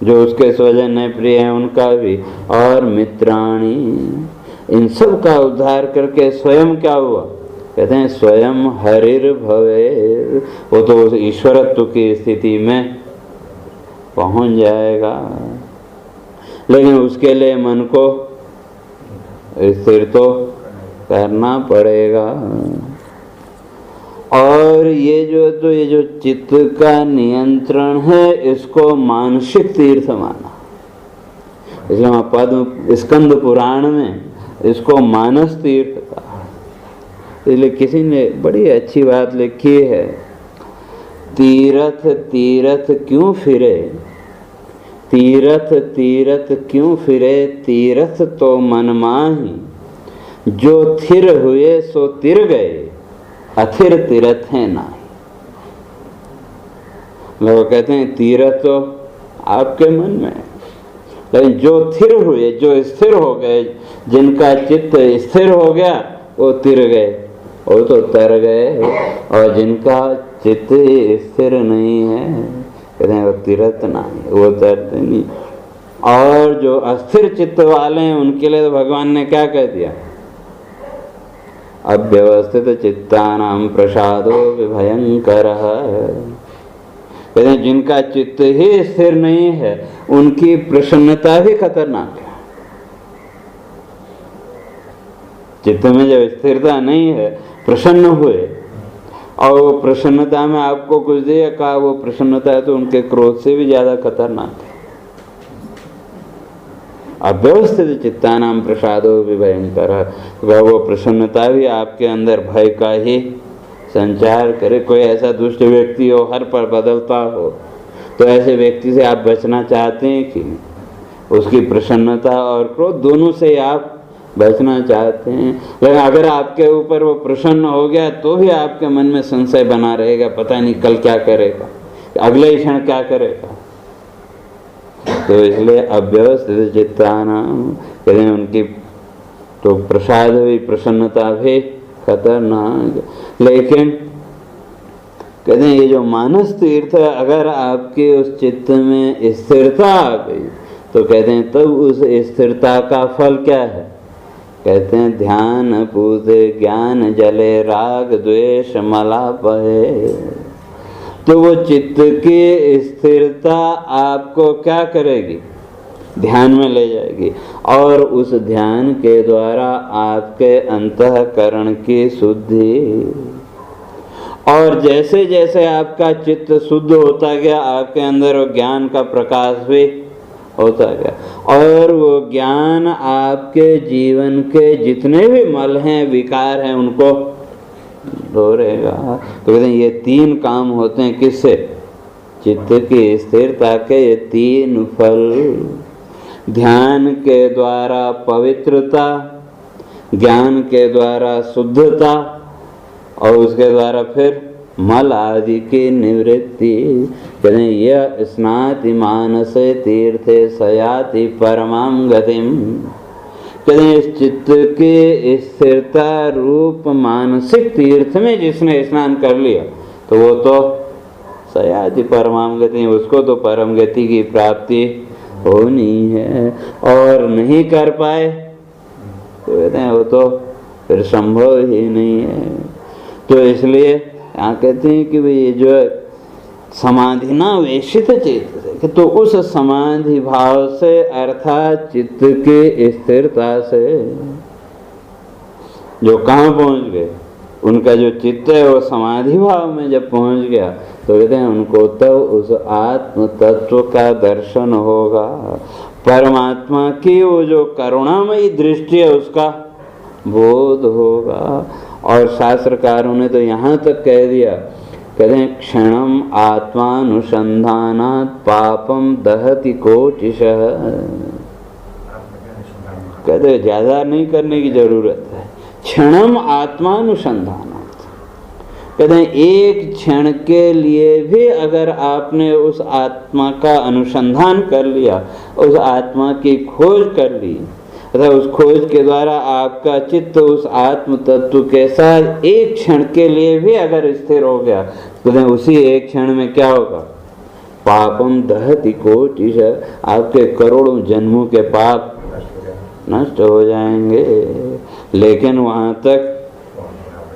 जो उसके स्वजन है, प्रिय हैं, उनका भी, और मित्राणि, इन सब का उद्धार करके स्वयं क्या हुआ? कहते हैं स्वयं हरिर्भवे, वो तो उस ईश्वरत्व की स्थिति में पहुंच जाएगा। लेकिन उसके लिए मन को स्थिर तो करना पड़ेगा। और ये जो चित्त का नियंत्रण है, इसको मानसिक तीर्थ माना, इसलिए पद्म स्कंद पुराण में इसको मानस तीर्थ कहा। इसलिए किसी ने बड़ी अच्छी बात लिखी है, तीरथ तीरथ क्यों फिरे, तीरथ तीरथ क्यों फिरे, तीरथ तो मन माही, जो थिर हुए सो तिर गए, अथिर तीरथ है नाही। लोग कहते हैं तीरथ तो आपके मन में है, लेकिन जो थिर हुए, जो स्थिर हो गए, जिनका चित्त स्थिर हो गया वो तिर गए, वो तो तर गए। और जिनका चित्त स्थिर नहीं है, कहते हैं वो तीर्थ नहीं, वो तैरते नहीं। और जो अस्थिर चित्त वाले हैं उनके लिए तो भगवान ने क्या कह दिया, अव्यवस्थित चित्तानां प्रसादो विभयंकरः। कहते हैं जिनका चित्त ही स्थिर नहीं है उनकी प्रसन्नता भी खतरनाक है। चित्त में जब स्थिरता नहीं है, प्रसन्न हुए और वो प्रसन्नता में आपको कुछ दिया, कहा वो प्रसन्नता है तो उनके क्रोध से भी ज्यादा खतरनाक है। अव्यवस्थित चित्तानां प्रसादो विभयंकरः, वो प्रसन्नता भी आपके अंदर भय का ही संचार करे। कोई ऐसा दुष्ट व्यक्ति हो, हर पर बदलता हो, तो ऐसे व्यक्ति से आप बचना चाहते हैं कि उसकी प्रसन्नता और क्रोध दोनों से आप बचना चाहते हैं। लेकिन अगर आपके ऊपर वो प्रसन्न हो गया तो भी आपके मन में संशय बना रहेगा, पता नहीं कल क्या करेगा, अगले ही क्षण क्या करेगा। तो इसलिए अव्यवस्थित चित्तानां, कहते हैं उनकी तो प्रसाद भी, प्रसन्नता भी खतरनाक। लेकिन कहते हैं ये जो मानस तीर्थ, अगर आपके उस चित्त में स्थिरता आ गई तो कहते हैं तब उस स्थिरता का फल क्या है, कहते हैं ध्यान पूते ज्ञान जले राग द्वेष मला बहे। तो वो चित्त की स्थिरता आपको क्या करेगी, ध्यान में ले जाएगी, और उस ध्यान के द्वारा आपके अंतःकरण की शुद्धि, और जैसे जैसे आपका चित्त शुद्ध होता गया आपके अंदर वो ज्ञान का प्रकाश भी होता गया, और वो ज्ञान आपके जीवन के जितने भी मल हैं, विकार हैं, उनको धोरेगा। तो कहते हैं ये तीन काम होते हैं किससे, चित्त की स्थिरता के ये तीन फल, ध्यान के द्वारा पवित्रता, ज्ञान के द्वारा शुद्धता, और उसके द्वारा फिर मल आदि की निवृत्ति। कहते हैं यह स्नाति मानसे तीर्थे सयाति परमां गतिम। कहते हैं इस चित्त की स्थिरता रूप मानसिक तीर्थ में जिसने स्नान कर लिया तो वो तो सयाति परमां गति, उसको तो परम गति की प्राप्ति होनी है। और नहीं कर पाए तो कहते हैं वो तो फिर संभव ही नहीं है। तो इसलिए यहाँ कहते हैं कि भाई ये जो समाधि ना वेशित चित्त, तो उस समाधि भाव से अर्थात चित्त की स्थिरता से जो कहाँ पहुँच गए, उनका जो चित्त है वो समाधि भाव में जब पहुँच गया तो कहते हैं उनको तब उस आत्म तत्व का दर्शन होगा, परमात्मा की वो जो करुणामयी दृष्टि है उसका बोध होगा। और शास्त्रकारों ने तो यहाँ तक कह दिया, कहते हैं क्षणम आत्मानुसंधानात् पापम दहति कोटिशः। कहते ज्यादा नहीं करने की जरूरत है, क्षणम आत्मानुसंधानात्। कहते हैं एक क्षण के लिए भी अगर आपने उस आत्मा का अनुसंधान कर लिया, उस आत्मा की खोज कर ली, अर्थात उस खोज के द्वारा आपका चित्त उस आत्म तत्व के साथ एक क्षण के लिए भी अगर स्थिर हो गया तो उसी एक क्षण में क्या होगा, पापम दहति कोटिशः, आपके करोड़ों जन्मों के पाप नष्ट हो जाएंगे। लेकिन वहाँ तक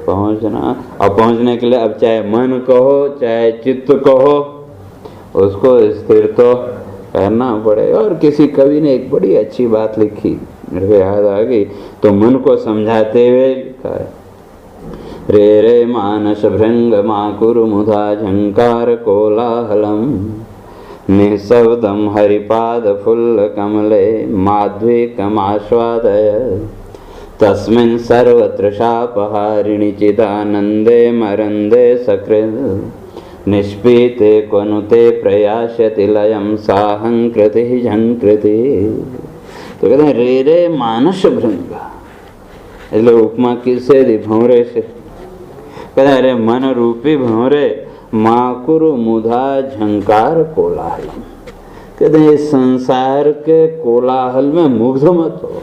पहुँचना, और पहुँचने के लिए अब चाहे मन कहो चाहे चित्त कहो उसको स्थिर तो करना पड़ेगा। और किसी कवि ने एक बड़ी अच्छी बात लिखी, मेरे को याद आ गई, तो मन को समझाते हुए लिखा है, रे रे मानस भृंग मा कुरु मुधा झंकार कोलाहलम निःशब्दम हरिपाद फुल्ल कमले माध्वीकमास्वादय तस्मिन् सर्वत्र शापहारिणि चिदानंदे मरंदे सकृत् निष्पीते क्वनुते प्रयास्यति लयं साहंकृति झंकृति। तो कहते हैं रे रे मानस भृंग, इसलिए उपमा किससे दी, भंवरे से। कहते हैं अरे मन रूपी भंवरे माकुरु मुधा झंकार कोलाहल। कहते हैं इस संसार के कोलाहल में मुग्ध मत हो।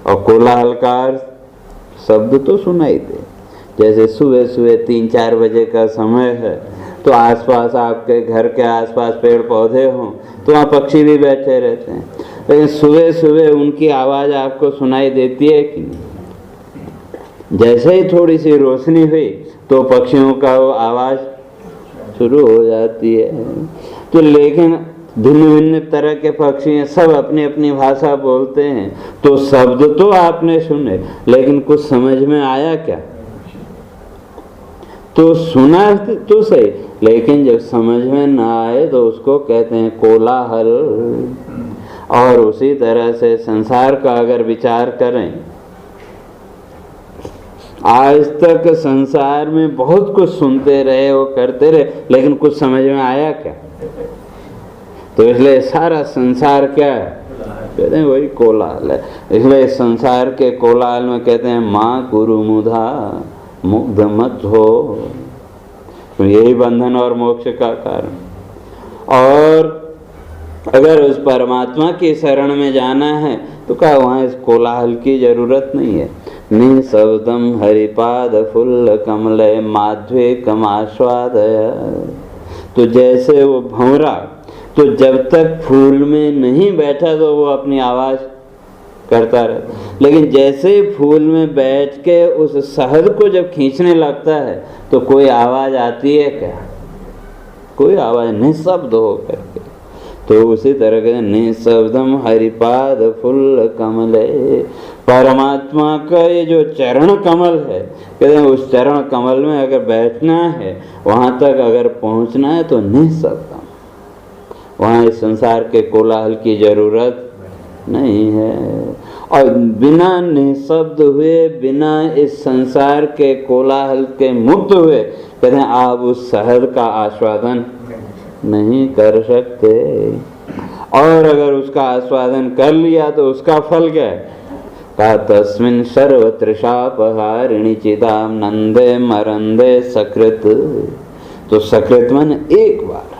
और कोलाहल का शब्द तो सुनाई दे, जैसे सुबह सुबह 3-4 बजे का समय है तो आसपास आपके घर के आसपास पेड़ पौधे हों तो वहाँ पक्षी भी बैठे रहते हैं, लेकिन सुबह सुबह उनकी आवाज़ आपको सुनाई देती है कि नहीं? जैसे ही थोड़ी सी रोशनी हुई तो पक्षियों का वो आवाज़ शुरू हो जाती है। तो लेकिन भिन्न भिन्न तरह के पक्षी हैं, सब अपनी अपनी भाषा बोलते हैं, तो शब्द तो आपने सुने लेकिन कुछ समझ में आया क्या? तो सुना तो सही, लेकिन जब समझ में ना आए तो उसको कहते हैं कोलाहल। और उसी तरह से संसार का अगर विचार करें, आज तक संसार में बहुत कुछ सुनते रहे, वो करते रहे, लेकिन कुछ समझ में आया क्या? तो इसलिए सारा संसार क्या है? कहते हैं वही कोलाहल है। इसलिए संसार के कोलाहल में कहते हैं माँ गुरु मुधा मुग्ध मत हो, तो यही बंधन और मोक्ष का कारण। और अगर उस परमात्मा की शरण में जाना है तो क्या वहाँ इस कोलाहल की जरूरत नहीं है। निःशब्दम हरिपाद फुल्ल कमले माध्वे कमास्वादय। तो जैसे वो भंवरा तो जब तक फूल में नहीं बैठा तो वो अपनी आवाज करता रहता, लेकिन जैसे ही फूल में बैठ के उस शहद को जब खींचने लगता है तो कोई आवाज आती है क्या? कोई आवाज, निःशब्द हो करके। तो उसी तरह के निःशब्दम हरिपाद फुल्ल कमले, परमात्मा का ये जो चरण कमल है, कहते हैं उस चरण कमल में अगर बैठना है, वहां तक अगर पहुंचना है तो निःशब्दम, वहाँ इस संसार के कोलाहल की जरूरत नहीं है। और बिना निःशब्द हुए, बिना इस संसार के कोलाहल के मुक्त हुए, कहते हैं आप उस शहद का आस्वादन नहीं कर सकते। और अगर उसका आस्वादन कर लिया तो उसका फल क्या है? का तस्मिन् सर्वतृषापहारिणी चिदाम नंदे मरंदे सकृत। तो सकृत मन एक बार,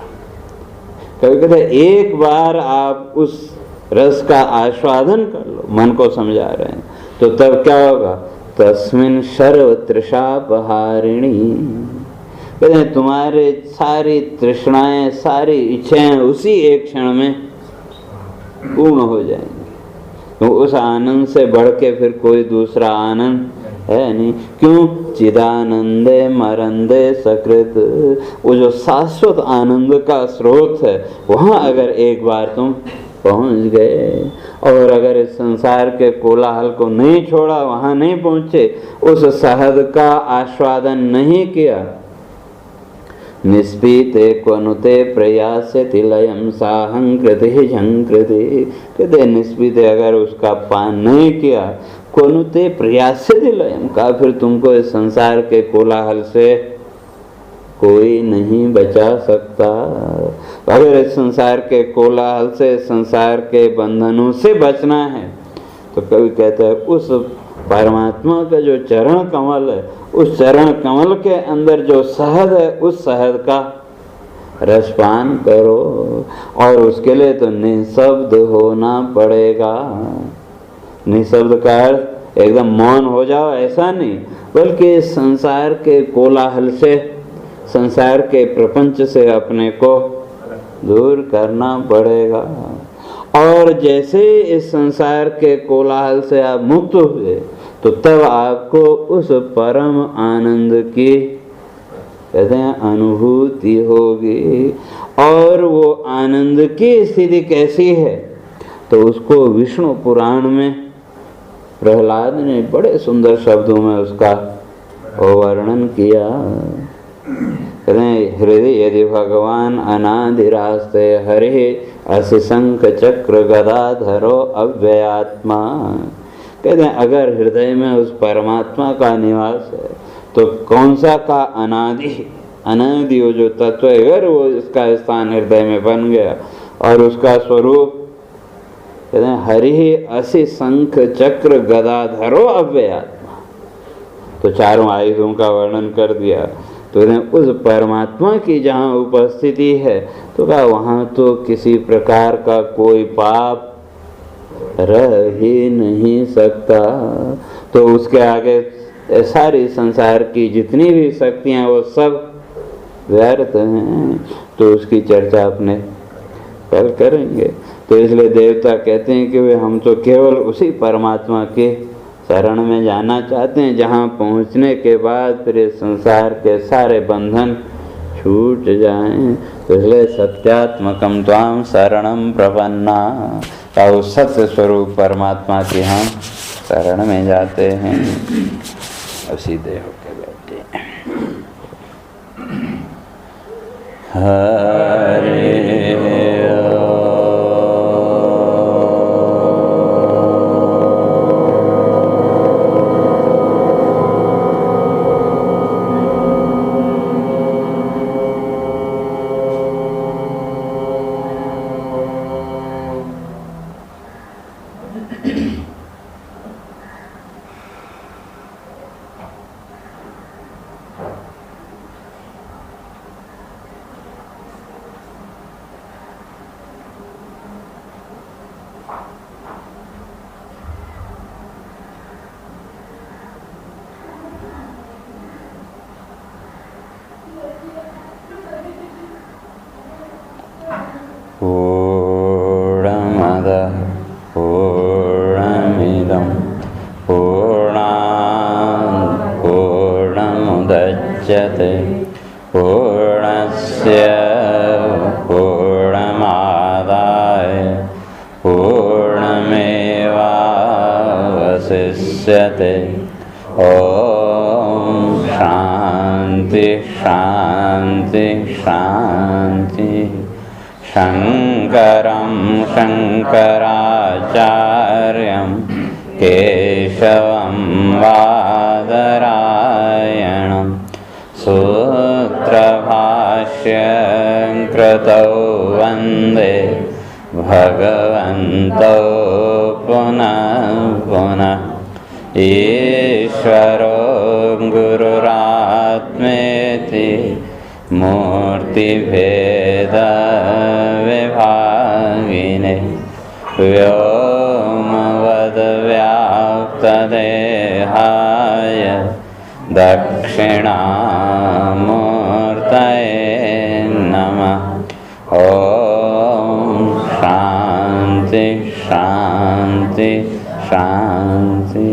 कभी कहते एक बार आप उस रस का आस्वादन कर लो, मन को समझा रहे हैं, तो तब क्या होगा? तस्मिन् सर्वतृषापहारिणी, कहते हैं तुम्हारे सारी तृष्णाएं, सारी इच्छाएं उसी एक क्षण में पूर्ण हो जाएंगी। तो उस आनंद से बढ़ के फिर कोई दूसरा आनंद है नहीं। क्यों? चिदानंदे मरंदे सकृत, वो जो शाश्वत आनंद का स्रोत है वहाँ अगर एक बार तुम पहुँच गए, और अगर इस संसार के कोलाहल को नहीं छोड़ा, वहाँ नहीं पहुँचे, उस शहद का आस्वादन नहीं किया, निष्पीते क्वनुते प्रयास्यति लयम साहंकृति झंकृति, कहते निष्पीते अगर उसका पान नहीं किया, क्वनुते प्रयास्यति लयम, का फिर तुमको इस संसार के कोलाहल से कोई नहीं बचा सकता। अगर इस संसार के कोलाहल से, संसार के बंधनों से बचना है तो कभी कहते हैं उस परमात्मा का जो चरण कमल है, उस चरण कमल के अंदर जो शहद है, उस शहद का रसपान करो। और उसके लिए तो निःशब्द होना पड़ेगा। निःशब्द का अर्थ एकदम मौन हो जाओ ऐसा नहीं, बल्कि संसार के कोलाहल से, संसार के प्रपंच से अपने को दूर करना पड़ेगा। और जैसे इस संसार के कोलाहल से आप मुक्त हुए तो तब आपको उस परम आनंद की, कहते हैं, अनुभूति होगी। और वो आनंद की स्थिति कैसी है तो उसको विष्णु पुराण में प्रहलाद ने बड़े सुंदर शब्दों में उसका वर्णन किया। कहते हैं हृदय यदि भगवान अनादिरास्ते हरे असि शंख चक्र गदाधरो अव्ययात्मा। कहते हैं अगर हृदय में उस परमात्मा का निवास है तो कौन सा का अनादि, अनादि वो जो तत्व है, अगर वो इसका स्थान हृदय में बन गया और उसका स्वरूप, कहते हैं हरि असि शंख चक्र गदाधरो अव्ययात्मा, तो चारों आयुधों का वर्णन कर दिया। तो उस परमात्मा की जहाँ उपस्थिति है तो क्या वहाँ तो किसी प्रकार का कोई पाप रह ही नहीं सकता। तो उसके आगे सारी संसार की जितनी भी शक्तियाँ वो सब व्यर्थ हैं, तो उसकी चर्चा अपने कल करेंगे। तो इसलिए देवता कहते हैं कि वे हम तो केवल उसी परमात्मा के शरण में जाना चाहते हैं जहाँ पहुँचने के बाद फिर इस संसार के सारे बंधन छूट जाएं। तो इसलिए सत्यात्मकम त्वाम शरणम प्रपन्ना, उस सत्य स्वरूप परमात्मा की हम शरण में जाते हैं। सीधे होके बैठे। हरे पूर्णमदः पूर्णमिदं पूर्णात् पूर्णमुदच्यते पूर्णस्य पूर्णमादाय पूर्णमेवावशिष्यते। ॐ शान्ति शान्ति शान्ति। शङ्करं शङ्कराचार्यं केशवं बादरायणं सूत्रभाष्यं कृतौ वन्दे भगवन्तौ पुनः पुनः। ईश्वरो गुरुरात्मेति मूर्तिभेदविभागिने व्योमवद्व्याप्तदेहाय दक्षिणामूर्तये नमः। ॐ शान्ति शान्ति शान्ति।